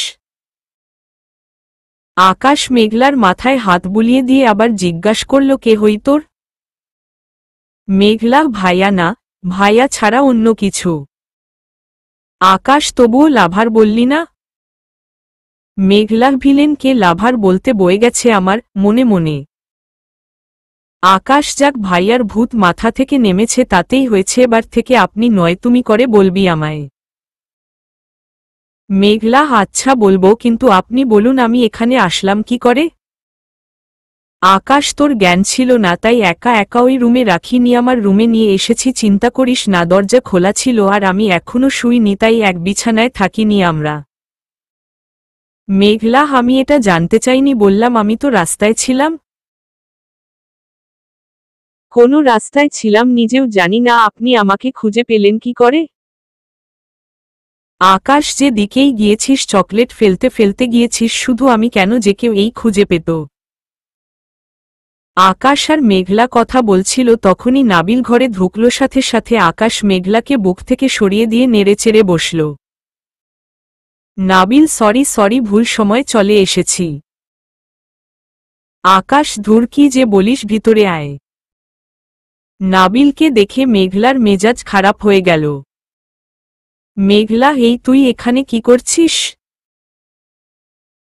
আকাশ মেঘলার মাথায় হাত বুলিয়ে দিয়ে আবার জিজ্ঞাসা করল, কে হই তোর? মেঘলা, ভাইয়া না, ভাইয়া ছাড়া অন্য কিছু। আকাশ, তবুও লাভার বললি না? মেঘলা ভিলেন কে লাভার বলতে বয়ে গেছে আমার মনে মনে। আকাশ, যাক ভাইয়ার ভূত মাথা থেকে নেমেছে তাতেই হয়েছে, এবার থেকে আপনি নয় তুমি করে বলবি আমায়। মেঘলা, আচ্ছা বলবো, কিন্তু আপনি বলুন আমি এখানে আসলাম কি করে? আকাশ, তোর জ্ঞান ছিল না তাই একা একা ওই রুমে রাখিনি, আমার রুমে নিয়ে এসেছি, চিন্তা করিস না, দরজা খোলা ছিল আর আমি এখনো শুইনি, তাই এক বিছানায় থাকিনি আমরা। মেঘলা, আমি এটা জানতে চাইনি, বললাম আমি তো রাস্তায় ছিলাম। কোনো রাস্তায় ছিলাম নিজেও জানি না, আপনি আমাকে খুঁজে পেলেন কি করে? আকাশ, যে দিকেই গিয়েছিস চকলেট ফেলতে ফেলতে গিয়েছিস, শুধু আমি কেন যে কেউ এই খুঁজে পেত। আকাশ আর মেঘলা কথা বলছিল তখনই নাবিল ঘরে ঢুকল। সাথে সাথে আকাশ মেঘলাকে বুক থেকে সরিয়ে দিয়ে নেড়েচেড়ে বসল। নাবিল, সরি সরি, ভুল সময় চলে এসেছি। আকাশ, ধুর কি যে বলিস, ভিতরে আয়। নাবিলকে দেখে মেঘলার মেজাজ খারাপ হয়ে গেল। মেঘলা, এই তুই এখানে কি করছিস?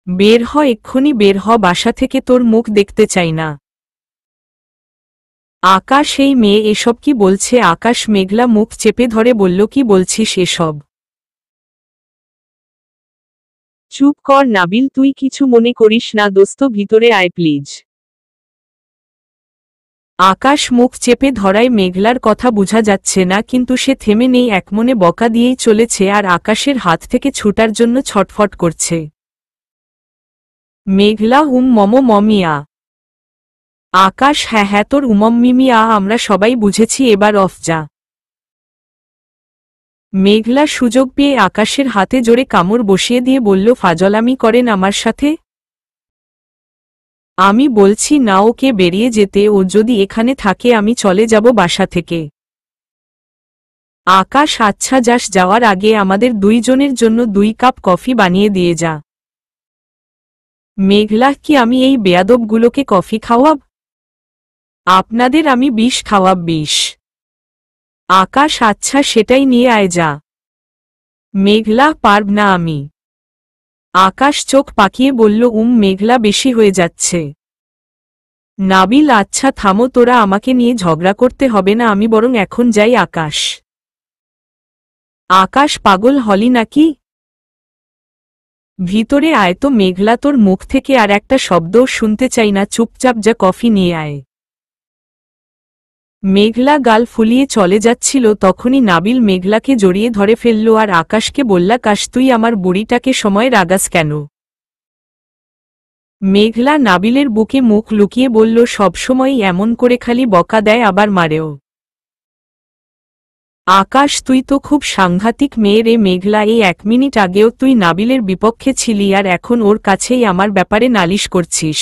বের হ, এক্ষুনি বের হ বাসা থেকে, তোর মুখ দেখতে চাই না। আকাশ, এই মেয়ে এসব কি বলছে? আকাশ মেঘলা মুখ চেপে ধরে বলল, কি বলছিস এসব? চুপ কর নাবিল, তুই কিছু মনে করিস না দোস্ত, ভিতরে আয় প্লিজ। আকাশ মুখ চেপে ধরায় মেঘলার কথা বোঝা যাচ্ছে না, কিন্তু সে থেমে নেই, একমনে বকা দিয়েই চলেছে আর আকাশের হাত থেকে ছুটার জন্য ছটফট করছে। মেঘলা, মম মমিয়া। আকাশ, হ্যাঁ হ্যাঁ, তোর মিমিয়া আমরা সবাই বুঝেছি, এবার অফ যা। মেঘলা সুযোগ পেয়ে আকাশের হাতে জোরে কামড় বসিয়ে দিয়ে বলল, ফাজলামি করেন আমার সাথে? আমি বলছি না ওকে বেরিয়ে যেতে, ও যদি এখানে থাকে আমি চলে যাব বাসা থেকে। আকাশ আচ্ছা যাস, যাওয়ার আগে আমাদের দুইজনের জন্য 2 কাপ কফি বানিয়ে দিয়ে যা। মেঘলা কি আমি এই বেয়াদবগুলোকে কফি খাওয়াব? আপনাদের আমি বিষ খাওয়াব, বিষ। আকাশ আচ্ছা সেটাই নিয়ে আয় যা। মেঘলা পারব না আমি। আকাশ চোখ পাকিয়ে বলল মেঘলা বেশি হয়ে যাচ্ছে। নাবিল আচ্ছা থামো, তোরা আমাকে নিয়ে ঝগড়া করতে হবে না, আমি বরং এখন যাই। আকাশ আকাশ পাগল হলি নাকি? ভিতরে আয় তো। মেঘলা তোর মুখ থেকে আর একটা শব্দও শুনতে চাই না, চুপচাপ যা কফি নিয়ে আয়। মেঘলা গাল ফুলিয়ে চলে যাচ্ছিল, তখনই নাবিল মেঘলাকে জড়িয়ে ধরে ফেলল আর আকাশকে বলল, কাশ তুই আমার বুড়িটাকে সময় রাগাস কেন? মেঘলা নাবিলের বুকে মুখ লুকিয়ে বলল, সবসময়ই এমন করে খালি বকা দেয় আবার মারেও। আকাশ তুই তো খুব সাংঘাতিক মেয়ে রে। মেঘলা এই 1 মিনিট আগেও তুই নাবিলের বিপক্ষে ছিলি আর এখন ওর কাছেই আমার ব্যাপারে নালিশ করছিস।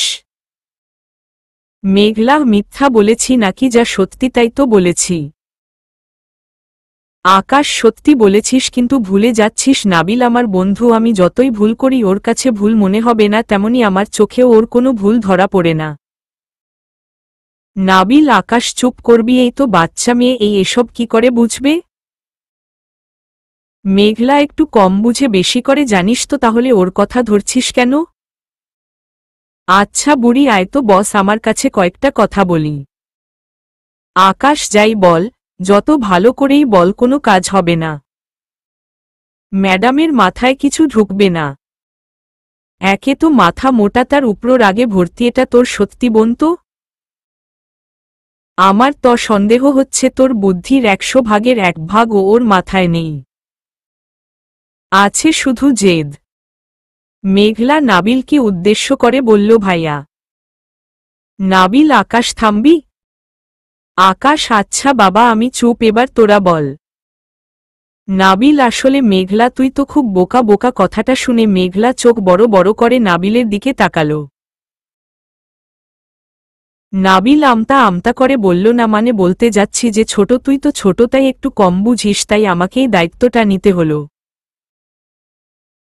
মেঘলা মিথ্যা বলেছি নাকি? যা সত্যি তাই তো বলেছি। আকাশ সত্যি বলেছিস, কিন্তু ভুলে যাচ্ছিস নাবিল আমার বন্ধু, আমি যতই ভুল করি ওর কাছে ভুল মনে হবে না, তেমনি আমার চোখেও ওর কোনো ভুল ধরা পড়ে না। নাবিল আকাশ চুপ করবি, এই তো বাচ্চা মেয়ে, এই এসব কি করে বুঝবে? মেঘলা একটু কম বুঝে বেশি করে জানিস তো, তাহলে ওর কথা ধরছিস কেন? আচ্ছা বুড়ি আয় তো বস, আমার কাছে কয়েকটা কথা বলি। আকাশ যাই বল, যত ভালো করেই বল কোনো কাজ হবে না। ম্যাডামের মাথায় কিছু ঢুকবে না। একে তো মাথা মোটা, তার উপর রাগে ভর্তি, এটা তোর সত্যি বোন তো? আমার তো সন্দেহ হচ্ছে তোর বুদ্ধির 100 ভাগের 1 ভাগও ওর মাথায় নেই, আছে শুধু জেদ। মেঘলা নাবিলকে উদ্দেশ্য করে বলল, ভাইয়া। নাবিল আকাশ থামবি? আকাশ আচ্ছা বাবা আমি চুপ, এবার তোরা বল। নাবিল আসলে মেঘলা তুই তো খুব বোকা বোকা। কথাটা শুনে মেঘলা চোখ বড় বড় করে নাবিলের দিকে তাকালো। নাবিল আমতা আমতা করে বলল, না মানে বলতে যাচ্ছি যে ছোট, তুই তো ছোট তাই একটু কম বুঝিস, তাই আমাকেই দায়িত্বটা নিতে হলো।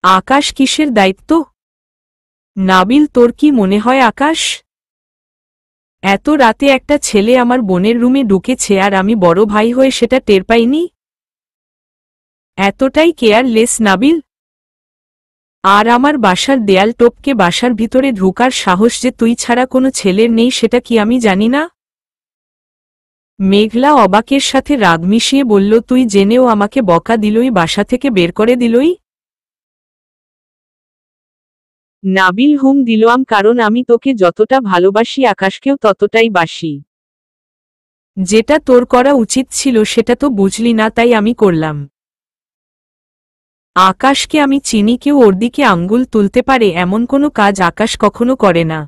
আকাশ কিসের দায়িত্ব? নাবিল তোর কি মনে হয় আকাশ? এত রাতে একটা ছেলে আমার বোনের রুমে ঢুকেছে আর আমি বড় ভাই হয়ে সেটা টের পাইনি? এতটাই কেয়ারলেস নাবিল? আর আমার বাসার দেয়াল টপকে বাসার ভিতরে ঢোকার সাহস যে তুই ছাড়া কোনো ছেলের নেই, সেটা কি আমি জানি না? মেঘলা অবাকের সাথে রাগ মিশিয়ে বলল, তুই জেনেও আমাকে বকা দিলই, বাসা থেকে বের করে দিলই? নাবিল হুম দিলাম, কারণ আমি তোকে যতটা ভালোবাসি আকাশকেও ততটাই বাসি। যেটা তোর করা উচিত ছিল সেটা তো বুঝলি না, তাই আমি করলাম। আকাশকে আমি চিনি, কেউ ওর দিকে আঙ্গুল তুলতে পারে এমন কোনো কাজ আকাশ কখনো করে না।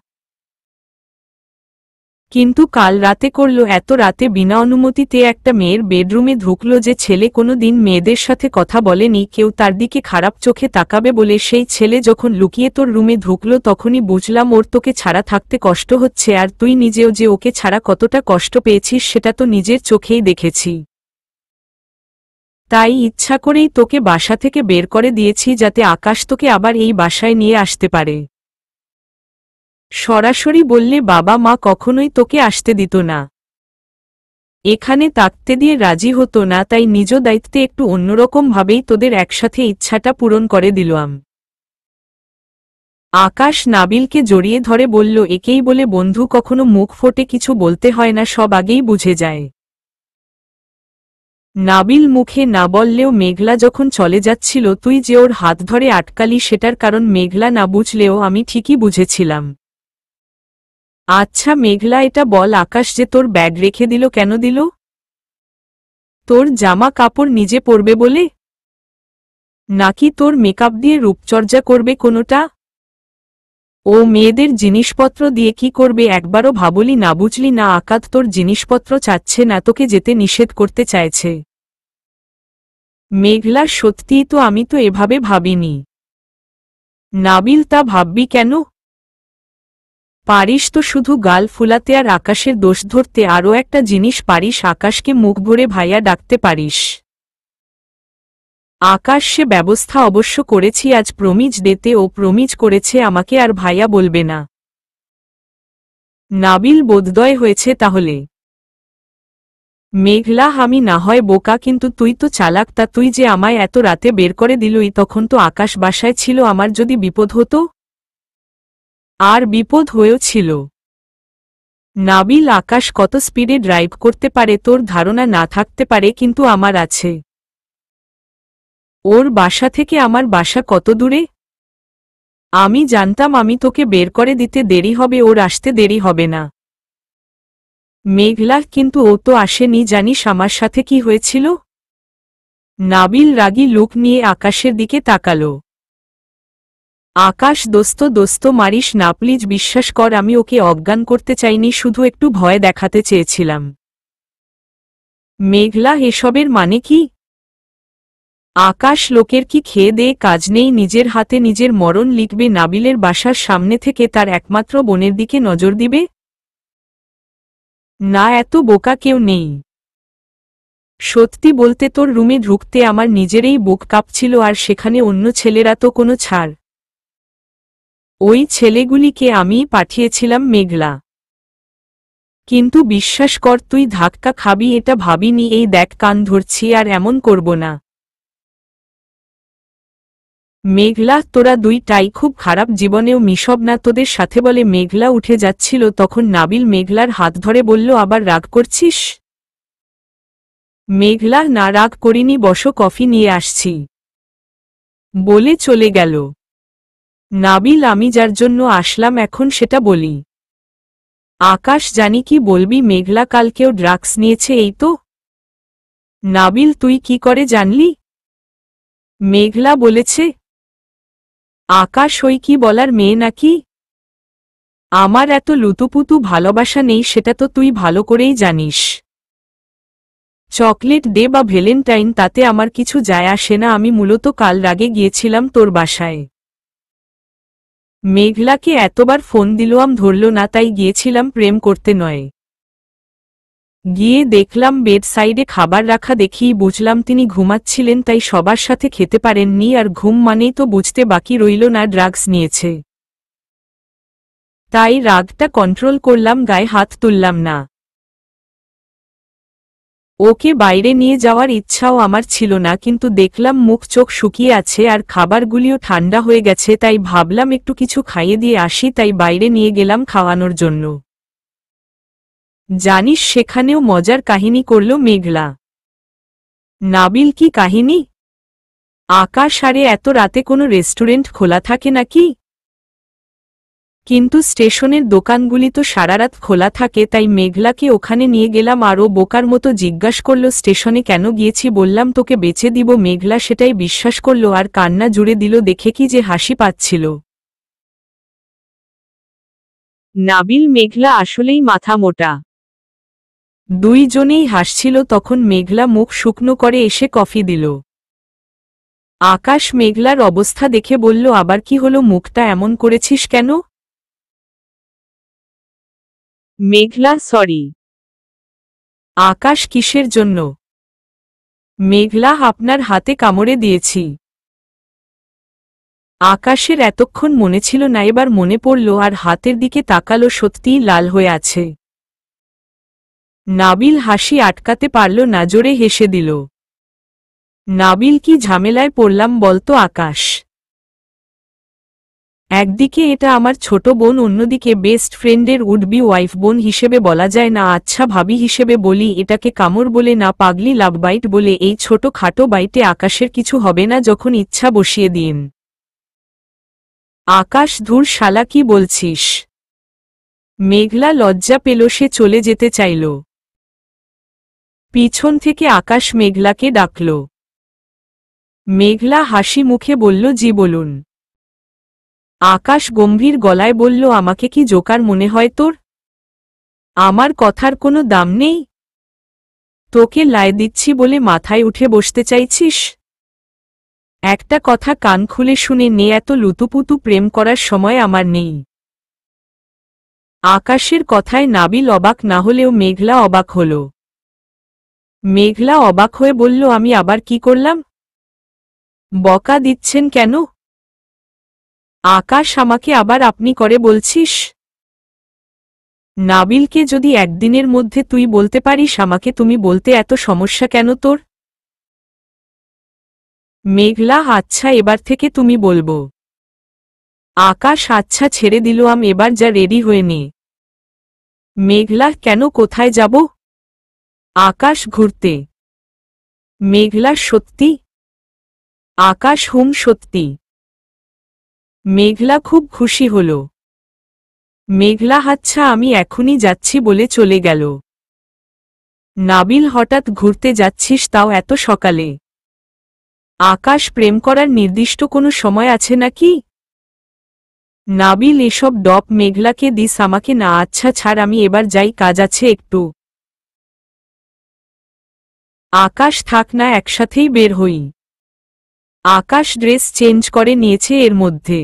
কিন্তু কাল রাতে করল। এত রাতে বিনা অনুমতিতে একটা মেয়ের বেডরুমে ঢুকল, যে ছেলে কোনো দিন মেয়েদের সাথে কথা বলেনি, কেউ তার দিকে খারাপ চোখে তাকাবে বলে। সেই ছেলে যখন লুকিয়ে তোর রুমে ঢুকল তখনই বুঝলাম ওর তোকে ছাড়া থাকতে কষ্ট হচ্ছে, আর তুই নিজেও যে ওকে ছাড়া কতটা কষ্ট পেয়েছিস সেটা তো নিজের চোখেই দেখেছি। তাই ইচ্ছা করেই তোকে বাসা থেকে বের করে দিয়েছি, যাতে আকাশ তোকে আবার এই বাসায় নিয়ে আসতে পারে। সরাসরি বললে বাবা মা কখনোই তোকে আসতে দিত না, এখানে থাকতে দিয়ে রাজি হতো না, তাই নিজ দায়িত্বে একটু অন্যরকম ভাবেই তোদের একসাথে ইচ্ছাটা পূরণ করে দিলাম। আকাশ নাবিলকে জড়িয়ে ধরে বলল, একেই বলে বন্ধু, কখনো মুখ ফোটে কিছু বলতে হয় না, সব আগেই বুঝে যায়। নাবিল মুখে না বললেও মেঘলা যখন চলে যাচ্ছিল তুই যে ওর হাত ধরে আটকালি, সেটার কারণ মেঘলা না বুঝলেও আমি ঠিকই বুঝেছিলাম। আচ্ছা মেঘলা এটা বল, আকাশ যে তোর ব্যাগ রেখে দিল কেন দিল? তোর জামা কাপড় নিজে পরবে বলে? নাকি তোর মেকআপ দিয়ে রূপচর্চা করবে কোনোটা? ও মেয়েদের জিনিসপত্র দিয়ে কি করবে একবারও ভাবলি না? বুঝলি না আকাশ তোর জিনিসপত্র চাচ্ছে না, তোকে যেতে নিষেধ করতে চাইছে। মেঘলা সত্যিই তো, আমি তো এভাবে ভাবিনি। নাবিল তা ভাববি কেন? পারিস তো শুধু গাল ফুলাতে আর আকাশের দোষ ধরতে। আরও একটা জিনিস পারিস, আকাশকে মুখ ভরে ভাইয়া ডাকতে পারিস। আকাশ, সে ব্যবস্থা অবশ্য করেছি, আজ প্রমিজ ডেতে ও প্রমিজ করেছে আমাকে আর ভাইয়া বলবে না। নাবিল বোধদয় হয়েছে তাহলে। মেঘলা, আমি না হয় বোকা, কিন্তু তুই তো চালাক। তা তুই যে আমায় এত রাতে বের করে দিলই, তখন তো আকাশ বাসায় ছিল। আমার যদি বিপদ হতো? আর বিপদ হয়েও ছিল। নাবিল, আকাশ কত স্পিডে ড্রাইভ করতে পারে তোর ধারণা না থাকতে পারে, কিন্তু আমার আছে। ওর বাসা থেকে আমার বাসা কত দূরে? আমি জানতাম আমি তোকে বের করে দিতে দেরি হবে, ওর আসতে দেরি হবে না। মেঘলা, কিন্তু ও তো আসেনি। জানিস আমার সাথে কি হয়েছিল? নাবিল রাগী লুক নিয়ে আকাশের দিকে তাকালো। আকাশ, দোস্ত দোস্ত মারিস না প্লিজ, বিশ্বাস কর আমি ওকে অজ্ঞান করতে চাইনি, শুধু একটু ভয় দেখাতে চেয়েছিলাম। মেঘলা, এসবের মানে কি? আকাশ, লোকের কি খেয়ে দেয়ে কাজ নেই? নিজের হাতে নিজের মরণ লিখবে, নাবিলের বাসার সামনে থেকে তার একমাত্র বোনের দিকে নজর দিবে? না, এত বোকা কেউ নেই। সত্যি বলতে তোর রুমে ঢুকতে আমার নিজেরই বুক কাঁপছিল, আর সেখানে অন্য ছেলেরা তো কোনো ছাড়। ওই ছেলেগুলিকে আমিই পাঠিয়েছিলাম মেঘলা। কিন্তু বিশ্বাস কর, তুই ধাক্কা খাবি এটা ভাবিনি। এই দেখ, কান ধরছি, আর এমন করব না। মেঘলা, তোরা দুইটাই খুব খারাপ, জীবনেও মিশব না তোদের সাথে বলে মেঘলা উঠে যাচ্ছিল। তখন নাবিল মেঘলার হাত ধরে বলল, আবার রাগ করছিস? মেঘলা, না রাগ করিনি, বসো, কফি নিয়ে আসছি বলে চলে গেল। নাবিল, আমি যার জন্য আসলাম এখন সেটা বলি। আকাশ, জানি কি বলবি। মেঘলা কালকেও ড্রাগস নিয়েছে, এই তো। নাবিল, তুই কি করে জানলি? মেঘলা বলেছে। আকাশ, ওই কি বলার মেয়ে নাকি? আমার এত লুতুপুতু ভালোবাসা নেই, সেটা তো তুই ভালো করেই জানিস। চকলেট দে বা ভ্যালেন্টাইন, তাতে আমার কিছু যায় আসে না। আমি মূলত কাল রাগে গিয়েছিলাম তোর বাসায়। মেঘলাকে এতবার ফোন দিলাম, ধরল না, তাই গিয়েছিলাম প্রেম করতে নয়। গিয়ে দেখলাম বেড সাইডে খাবার রাখা, দেখেই বুঝলাম তিনি ঘুমাচ্ছিলেন, তাই সবার সাথে খেতে পারেননি। আর ঘুম মানেই তো বুঝতে বাকি রইল না ড্রাগস নিয়েছে। তাই রাগটা কন্ট্রোল করলাম, গায়ে হাত তুললাম না। ওকে বাইরে নিয়ে যাওয়ার ইচ্ছাও আমার ছিল না, কিন্তু দেখলাম মুখ চোখ শুকিয়ে আছে আর খাবারগুলিও ঠান্ডা হয়ে গেছে, তাই ভাবলাম একটু কিছু খাইয়ে দিয়ে আসি, তাই বাইরে নিয়ে গেলাম খাওয়ানোর জন্য। জানিস সেখানেও মজার কাহিনী করল মেঘলা। নাবিল, কি কাহিনী? আকাশ, আরে এত রাতে কোনো রেস্টুরেন্ট খোলা থাকে নাকি? কিন্তু স্টেশনের দোকানগুলি তো সারারাত খোলা থাকে, তাই মেঘলাকে ওখানে নিয়ে গেলাম। আরও বোকার মতো জিজ্ঞাস করল, স্টেশনে কেন গিয়েছি? বললাম তোকে বেচে দিব। মেঘলা সেটাই বিশ্বাস করল আর কান্না জুড়ে দিল, দেখে কি যে হাসি পাচ্ছিল। নাবিল, মেঘলা আসলেই মাথা মোটা। দুইজনেই হাসছিল। তখন মেঘলা মুখ শুকনো করে এসে কফি দিল। আকাশ মেঘলার অবস্থা দেখে বলল, আবার কি হলো? মুখটা এমন করেছিস কেন? মেঘলা, সরি। আকাশ, কিসের জন্য? মেঘলা, আপনার হাতে কামড়ে দিয়েছি। আকাশের এতক্ষণ মনে ছিল না, এবার মনে পড়ল আর হাতের দিকে তাকালো, সত্যিই লাল হয়ে আছে। নাবিল হাসি আটকাতে পারল না, জোরে হেসে দিল। নাবিল, কি ঝামেলায় পড়লাম বলতো? আকাশ, একদিকে এটা আমার ছোট বোন, অন্যদিকে বেস্ট ফ্রেন্ডের উড বি ওয়াইফ। বোন হিসেবে বলা যায় না, আচ্ছা ভাবি হিসেবে বলি। এটাকে কামড় বলে না, পাগলি, লাভ বাইট বলে। এই ছোট খাটো বাইটে আকাশের কিছু হবে না, যখন ইচ্ছা বসিয়ে দিন। আকাশ, ধুর শালা, কি বলছিস? মেঘলা লজ্জা পেল, সে চলে যেতে চাইল। পিছন থেকে আকাশ মেঘলাকে ডাকল। মেঘলা হাসি মুখে বলল, জি বলুন। আকাশ গম্ভীর গলায় বলল, আমাকে কি জোকার মনে হয় তোর? আমার কথার কোনো দাম নেই? তোকে লাই দিচ্ছি বলে মাথায় উঠে বসতে চাইছিস? একটা কথা কান খুলে শুনে নে, এত লুতুপুতু প্রেম করার সময় আমার নেই। আকাশের কথায় নাবিল অবাক না হলেও মেঘলা অবাক হল। মেঘলা অবাক হয়ে বলল, আমি আবার কি করলাম? বকা দিচ্ছেন কেন? আকাশ, আমাকে আবার আপনি করে বলছিস? নাবিলকে যদি একদিনের মধ্যে তুই বলতে পারিস, আমাকে তুমি বলতে এত সমস্যা কেন তোর? মেঘলা, আচ্ছা এবার থেকে তুমি বলবো। আকাশ, আচ্ছা ছেড়ে দিলাম, এবার যা রেডি হয়ে নে। মেঘলা, কেন, কোথায় যাব? আকাশ, ঘুরতে। মেঘলা, সত্যি? আকাশ, হুম সত্যি। মেঘলা খুব খুশি হল। মেঘলা, আচ্ছা আমি এখনই যাচ্ছি বলে চলে গেল। নাবিল, হঠাৎ ঘুরতে যাচ্ছিস, তাও এত সকালে? আকাশ, প্রেম করার নির্দিষ্ট কোনো সময় আছে নাকি? নাবিল, এসব ডপ মেঘলাকে দিস, আমাকে না। আচ্ছা ছাড়, আমি এবার যাই, কাজ আছে একটু। আকাশ, থাক না, একসাথেই বের হই। আকাশ ড্রেস চেঞ্জ করে নিয়েছে এর মধ্যে।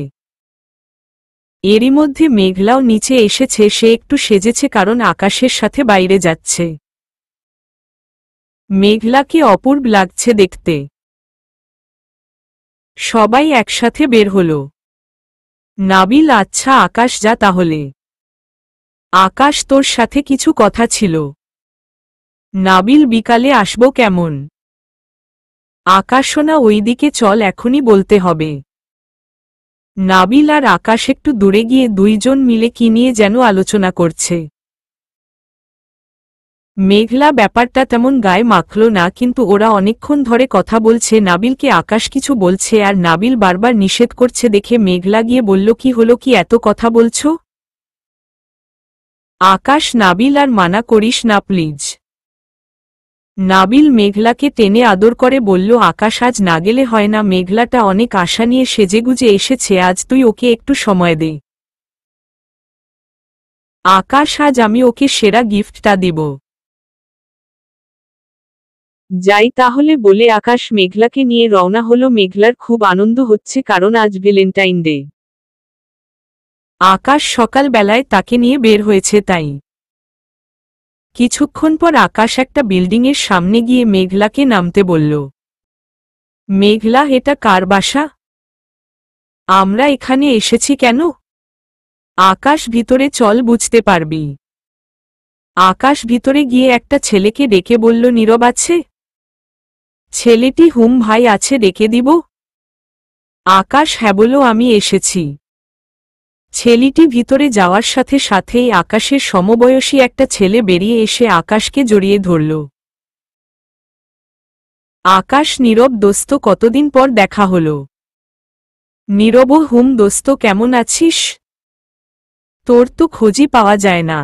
এরই মধ্যে মেঘলাও নিচে এসেছে, সে একটু সেজেছে কারণ আকাশের সাথে বাইরে যাচ্ছে। মেঘলাকে অপূর্ব লাগছে দেখতে। সবাই একসাথে বের হল। নাবিল, আচ্ছা আকাশ, যা তাহলে। আকাশ, তোর সাথে কিছু কথা ছিল। নাবিল, বিকালে আসবো কেমন? আকাশ, না ওইদিকে চল, এখনই বলতে হবে। নাবিল আর আকাশ একটু দূরে গিয়ে দুইজন মিলে কি নিয়ে যেন আলোচনা করছে। মেঘলা ব্যাপারটা তেমন গায়ে মাখল না, কিন্তু ওরা অনেকক্ষণ ধরে কথা বলছে। নাবিলকে আকাশ কিছু বলছে আর নাবিল বারবার নিষেধ করছে দেখে মেঘলা গিয়ে বলল, কি হলো, কি এত কথা বলছো? আকাশ, নাবিল আর মানা করিস না প্লিজ। নাবিল মেঘলাকে টেনে আদর করে বলল, আকাশ আজ না গেলে হয় না, মেঘলাটা অনেক আশা নিয়ে সেজেগুজে এসেছে, আজ তুই ওকে একটু সময় দে। আকাশ, আজ আমি ওকে সেরা গিফটটা দেব। যাই তাহলে বলে আকাশ মেঘলাকে নিয়ে রওনা হলো। মেঘলার খুব আনন্দ হচ্ছে কারণ আজ ভ্যালেন্টাইন ডে। আকাশ সকালবেলায় তাকে নিয়ে বের হয়েছে তাই। কিছুক্ষণ পর আকাশ একটা বিল্ডিংয়ের সামনে গিয়ে মেঘলাকে নামতে বলল। মেঘলা, এটা কার বাসা? আমরা এখানে এসেছি কেন? আকাশ, ভিতরে চল, বুঝতে পারবি। আকাশ ভিতরে গিয়ে একটা ছেলেকে ডেকে বলল, নীরব আছে? ছেলেটি, হুম ভাই আছে, ডেকে দিব? আকাশ, হ্যাঁ বলো, আমি এসেছি। ছেলেটি ভিতরে যাওয়ার সাথে সাথেই আকাশের সমবয়সী একটা ছেলে বেরিয়ে এসে আকাশকে জড়িয়ে ধরল। আকাশ, নীরব দোস্ত, কতদিন পর দেখা হলো। নীরব, হুম দোস্ত, কেমন আছিস? তোর তো খোঁজই পাওয়া যায় না।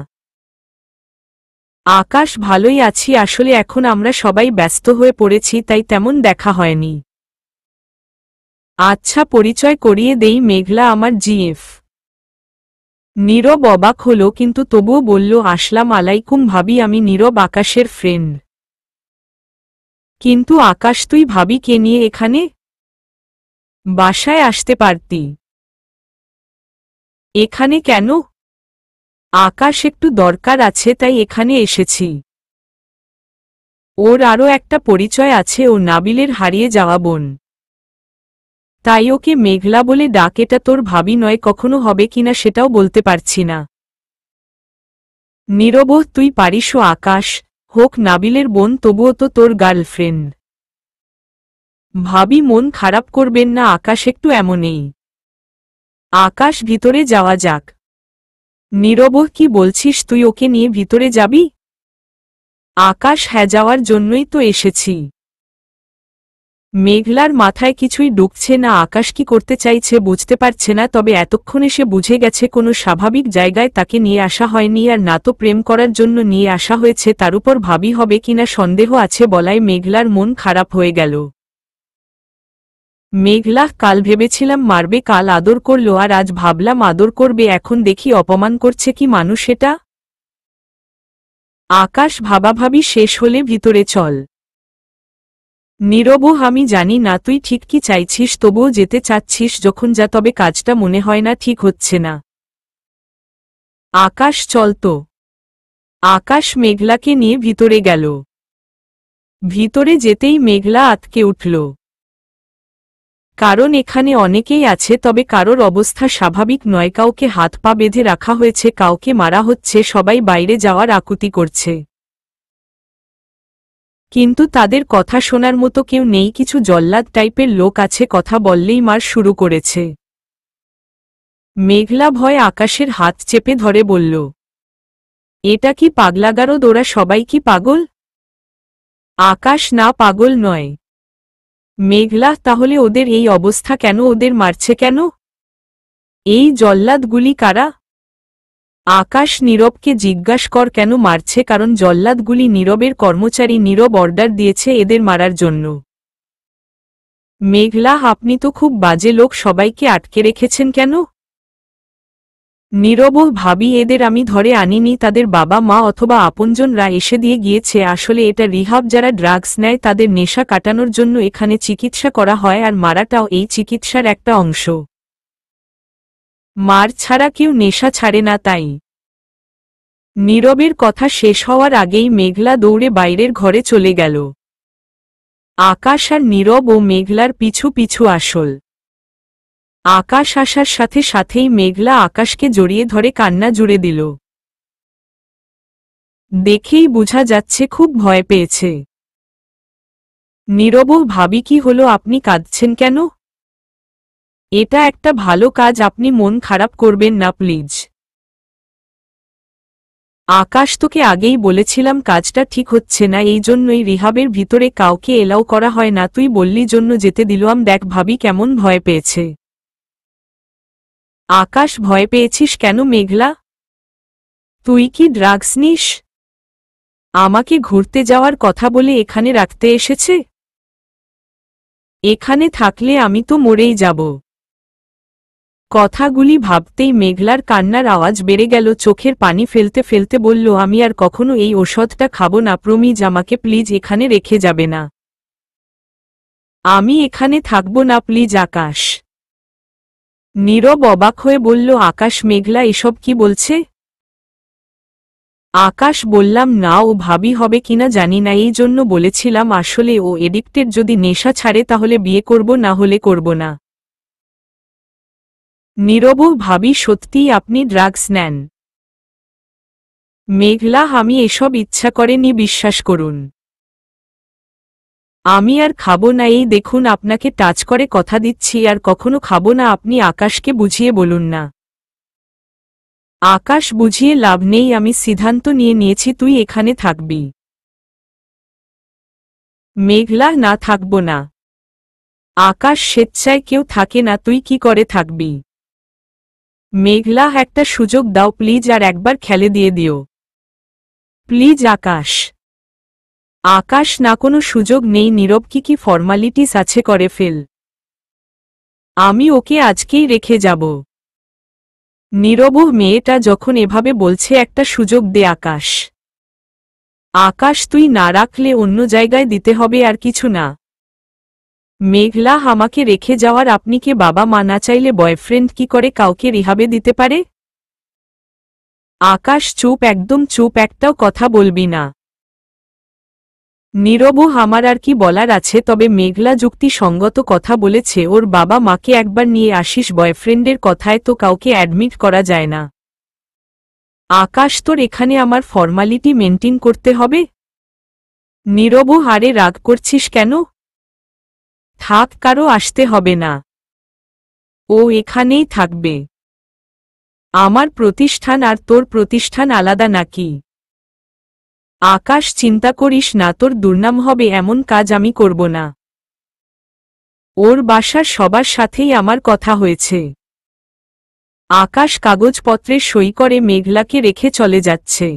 আকাশ, ভালোই আছি, আসলে এখন আমরা সবাই ব্যস্ত হয়ে পড়েছি তাই তেমন দেখা হয়নি। আচ্ছা, পরিচয় করিয়ে দেই, মেঘলা আমার জিএফ। নীরব অবাক হল কিন্তু তবুও বলল, আসসালামু আলাইকুম ভাবি, আমি নীরব আকাশের ফ্রেন্ড। কিন্তু আকাশ, তুই ভাবি কে নিয়ে এখানে? বাসায় আসতে পারতি। এখানে কেন? আকাশ, একটু দরকার আছে তাই এখানে এসেছি। ওর আরও একটা পরিচয় আছে, ও নাবিলের হারিয়ে যাওয়া বোন। তাই ওকে মেঘলা বলে ডাক। এটা তোর ভাবি নয়, কখনো হবে কিনা সেটাও বলতে পারছি না। নীরব, তুই পারিস। ও আকাশ, হোক নাবিলের বোন, তবুও তো তোর গার্লফ্রেন্ড। ভাবি মন খারাপ করবেন না, আকাশ একটু এমনই। আকাশ, ভিতরে যাওয়া যাক। নীরব, কি বলছিস, তুই ওকে নিয়ে ভিতরে যাবি? আকাশ, হ্যাঁ, যাওয়ার জন্যই তো এসেছি। মেঘলার মাথায় কিছুই ঢুকছে না, আকাশ কি করতে চাইছে বুঝতে পারছে না, তবে এতক্ষণে সে বুঝে গেছে কোনো স্বাভাবিক জায়গায় তাকে নিয়ে আসা হয়নি আর না তো প্রেম করার জন্য নিয়ে আসা হয়েছে, তার উপর ভাবি হবে কিনা সন্দেহ আছে বলায় মেঘলার মন খারাপ হয়ে গেল। মেঘলা, কাল ভেবেছিলাম মারবে, কাল আদর করলো আর আজ ভাবলাম আদর করবে, এখন দেখি অপমান করছে। কি মানুষ এটা? আকাশ, ভাবাভাবি শেষ হলে ভিতরে চল। নীরব, আমি জানি না তুই ঠিক কি চাইছিস, তবুও যেতে চাচ্ছিস যখন যা, তবে কাজটা মনে হয় না ঠিক হচ্ছে না। আকাশ চলত। আকাশ মেঘলাকে নিয়ে ভিতরে গেল। ভিতরে যেতেই মেঘলা আতকে উঠল। কারণ এখানে অনেকেই আছে, তবে কারোর অবস্থা স্বাভাবিক নয়। কাউকে হাত পা বেঁধে রাখা হয়েছে, কাউকে মারা হচ্ছে, সবাই বাইরে যাওয়ার আকুতি করছে। কিন্তু তাদের কথা শোনার মতো কেউ নেই। কিছু জল্লাদ টাইপের লোক আছে, কথা বললেই মার শুরু করেছে। মেঘলা ভয়ে আকাশের হাত চেপে ধরে বলল, এটা কি পাগলাগারদ? ওরা সবাই কি পাগল? আকাশ, না, পাগল নয়। মেঘলা, তাহলে ওদের এই অবস্থা কেন? ওদের মারছে কেন? এই জল্লাদগুলি কারা? আকাশ নীরবকে জিজ্ঞাস কর কেন মারছে। কারণ জল্লাদগুলি নীরবের কর্মচারী, নীরব অর্ডার দিয়েছে এদের মারার জন্য। মেঘলা, আপনি তো খুব বাজে লোক, সবাইকে আটকে রেখেছেন কেন? নীরব, ভাবি এদের আমি ধরে আনিনি, তাদের বাবা মা অথবা আপনজনরা এসে দিয়ে গিয়েছে। আসলে এটা রিহাব, যারা ড্রাগস নেয় তাদের নেশা কাটানোর জন্য এখানে চিকিৎসা করা হয়, আর মারাটাও এই চিকিৎসার একটা অংশ। মার ছাড়া কেউ নেশা ছাড়ে না, তাই। নীরবের কথা শেষ হওয়ার আগেই মেঘলা দৌড়ে বাইরের ঘরে চলে গেল। আকাশ আর নীরব ও মেঘলার পিছু পিছু আসল। আকাশ আসার সাথে সাথেই মেঘলা আকাশকে জড়িয়ে ধরে কান্না জুড়ে দিল। দেখেই বোঝা যাচ্ছে খুব ভয় পেয়েছে। নীরব, ভাবি কি হলো? আপনি কাঁদছেন কেন? এটা একটা ভালো কাজ, আপনি মন খারাপ করবেন না প্লিজ। আকাশ, তোকে আগেই বলেছিলাম কাজটা ঠিক হচ্ছে না, এই জন্যই রিহাবের ভিতরে কাউকে এলাও করা হয় না। তুই বললি জন্য যেতে দিলাম। দেখ ভাবি কেমন ভয় পেয়েছে। আকাশ, ভয় পেয়েছিস কেন মেঘলা? তুই কি ড্রাগস নিস? আমাকে ঘুরতে যাওয়ার কথা বলে এখানে রাখতে এসেছে? এখানে থাকলে আমি তো মরেই যাব। কথাগুলি ভাবতেই মেঘলার কান্নার আওয়াজ বেড়ে গেল। চোখের পানি ফেলতে ফেলতে বলল, আমি আর কখনো এই ওষুধটা খাবো না। প্রমিজ, আমাকে প্লিজ এখানে রেখে যাবে না। আমি এখানে থাকবো না প্লিজ আকাশ। নীরব অবাক হয়ে বলল, আকাশ, মেঘলা এসব কি বলছে? আকাশ, বললাম না, ও ভাবি হবে কিনা জানি না, এই জন্য বলেছিলাম। আসলে ও এডিক্টেড, যদি নেশা ছাড়ে তাহলে বিয়ে করব, না হলে করব না। নীরব, ভাবি সত্যিই আপনি ড্রাগস নেন? মেঘলা, আমি এসব ইচ্ছা করেনি, বিশ্বাস করুন। আমি আর খাবো না, এই দেখুন আপনাকে টাচ করে কথা দিচ্ছি, আর কখনো খাবো না। আপনি আকাশকে বুঝিয়ে বলুন না। আকাশ, বুঝিয়ে লাভ নেই, আমি সিদ্ধান্ত নিয়ে নিয়েছি, তুই এখানে থাকবি। মেঘলা, না, থাকব না। আকাশ, স্বেচ্ছায় কেউ থাকে না, তুই কি করে থাকবি? মেঘলা, একটা সুযোগ দাও প্লিজ, আর একবার খেলে দিয়ে দিও প্লিজ আকাশ। আকাশ, না, কোনো সুযোগ নেই। নীরব কি ফর্মালিটিস আছে, করে ফেল। আমি ওকে আজকেই রেখে যাব। নীরব, মেয়েটা যখন এভাবে বলছে একটা সুযোগ দে আকাশ। আকাশ, তুই না রাখলে অন্য জায়গায় দিতে হবে, আর কিছু না। মেঘলা, আমাকে রেখে যাওয়ার আপনি কে? বাবা মা না চাইলে বয়ফ্রেন্ড কি করে কাউকে রিহাবে দিতে পারে? আকাশ, চুপ, একদম চুপ, একটাও কথা বলবি না। নীরব, আমার আর কি বলার আছে? তবে মেঘলা যুক্তিসঙ্গত কথা বলেছে, ওর বাবা মাকে একবার নিয়ে আসিস। বয়ফ্রেন্ডের কথায় তো কাউকে অ্যাডমিট করা যায় না। আকাশ, তোর এখানে আমার ফর্মালিটি মেনটেন করতে হবে? নীরব, হারে রাগ করছিস কেন? থাক, কারো আসতে হবে না। ও এখানেই থাকবে। আমার প্রতিষ্ঠান আর তোর প্রতিষ্ঠান আলাদা নাকি? আকাশ, চিন্তা করিস না, তোর দুর্নাম হবে এমন কাজ আমি করব না। ওর বাসার সবার সাথেই আমার কথা হয়েছে। আকাশ কাগজপত্রে সই করে মেঘলাকে রেখে চলে যাচ্ছে।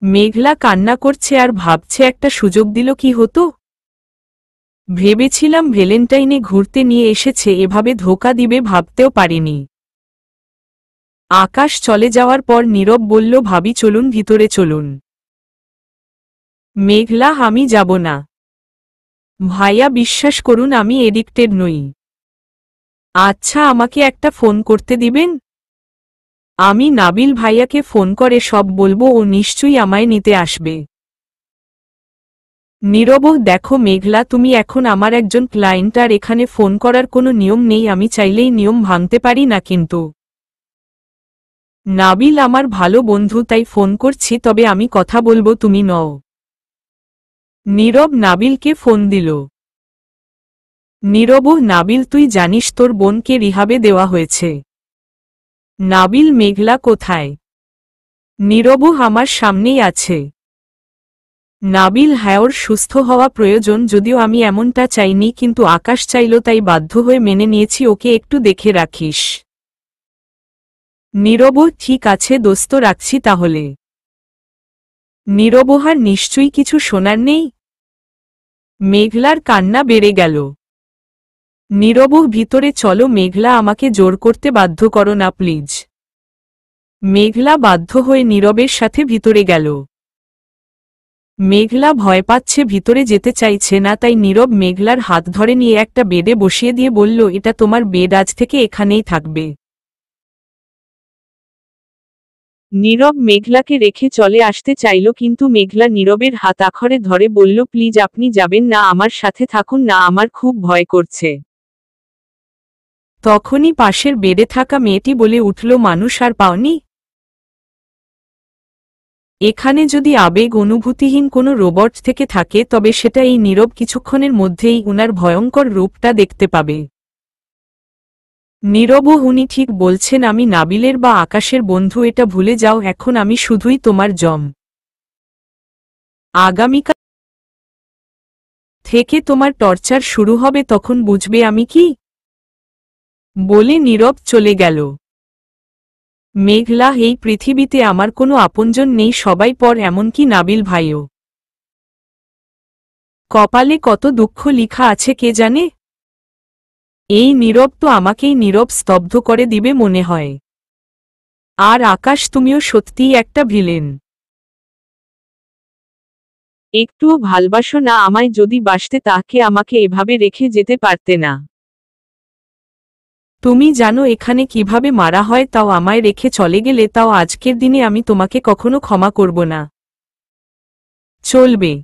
মেঘলা কান্না করছে আর ভাবছে, একটা সুযোগ দিল কি হতো। ভেবেছিলাম ভ্যালেন্টাইনে ঘুরতে নিয়ে এসেছে, এভাবে ধোঁকা দিবে ভাবতেও পারিনি। আকাশ চলে যাওয়ার পর নীরব বলল, ভাবি চলুন, ভিতরে চলুন। মেঘলা, আমি যাব না। ভাইয়া, বিশ্বাস করুন, আমি এডিক্টেড নই। আচ্ছা, আমাকে একটা ফোন করতে দিবেন? আমি নাবিল ভাইয়াকে ফোন করে সব বলবো, ও নিশ্চয়ই আমায় নিতে আসবে। নীরব, দেখো মেঘলা, তুমি এখন আমার একজন ক্লায়েন্ট, আর এখানে ফোন করার কোনো নিয়ম নেই, আমি চাইলেই নিয়ম ভাঙতে পারি না। কিন্তু নাবিল আমার ভালো বন্ধু, তাই ফোন করছি, তবে আমি কথা বলবো, তুমি নও। নীরব নাবিলকে ফোন দিল। নীরব, নাবিল, তুই জানিস তোর বোনকে রিহাবে দেওয়া হয়েছে। নাবিল, মেঘলা কোথায়? নীরব, আমার সামনেই আছে। নাবিল, হ্যাঁ, ওর সুস্থ হওয়া প্রয়োজন, যদিও আমি এমনটা চাইনি, কিন্তু আকাশ চাইল তাই বাধ্য হয়ে মেনে নিয়েছি, ওকে একটু দেখে রাখিস। নীরব, ঠিক আছে দোস্ত, রাখছি তাহলে। নীরবহার নিশ্চয়ই কিছু শোনার নেই। মেঘলার কান্না বেড়ে গেল। নীরব, ভিতরে চলো। মেঘলা, আমাকে জোর করতে বাধ্য করো না প্লিজ। মেঘলা বাধ্য হয়ে নীরবের সাথে ভিতরে গেল। মেঘলা ভয় পাচ্ছে, ভিতরে যেতে চাইছে না, তাই নীরব মেঘলার হাত ধরে নিয়ে একটা বেডে বসিয়ে দিয়ে বলল, এটা তোমার বেড, আজ থেকে এখানেই থাকবে। নীরব মেঘলাকে রেখে চলে আসতে চাইল, কিন্তু মেঘলা নীরবের হাত আখরে ধরে বলল, প্লিজ আপনি যাবেন না, আমার সাথে থাকুন না, আমার খুব ভয় করছে। তখনই পাশের বেডে থাকা মেয়েটি বলে উঠল, মানুষ আর পাওনি? এখানে যদি আবেগ অনুভূতিহীন কোনো রোবট থেকে থাকে, তবে সেটা এই নীরব কিছুক্ষণের মধ্যেই উনার ভয়ঙ্কর রূপটা দেখতে পাবে। নীরব, উনি ঠিক বলছেন, আমি নাবিলের বা আকাশের বন্ধু, এটা ভুলে যাও, এখন আমি শুধুই তোমার জম। আগামীকাল থেকে তোমার টর্চার শুরু হবে, তখন বুঝবে আমি কি। বলে নীরব চলে গেল। মেঘলা, এই পৃথিবীতে আমার কোনো আপনজন নেই, সবাই পর, এমনকি নাবিল ভাইও। কপালে কত দুঃখ লিখা আছে কে জানে। এই নীরব তো আমাকেই নীরব স্তব্ধ করে দিবে মনে হয়। আর আকাশ, তুমিও সত্যিই একটা ভিলেন। একটুও ভালবাসো না আমায়? যদি বাসতে তাকে আমাকে এভাবে রেখে যেতে পারতে না? তুমি জানো এখানে কিভাবে মারা হয়, তাও আমায় রেখে চলে গেলে, তাও আজকের দিনে আমি তোমাকে কখনো ক্ষমা করব না। চলবে।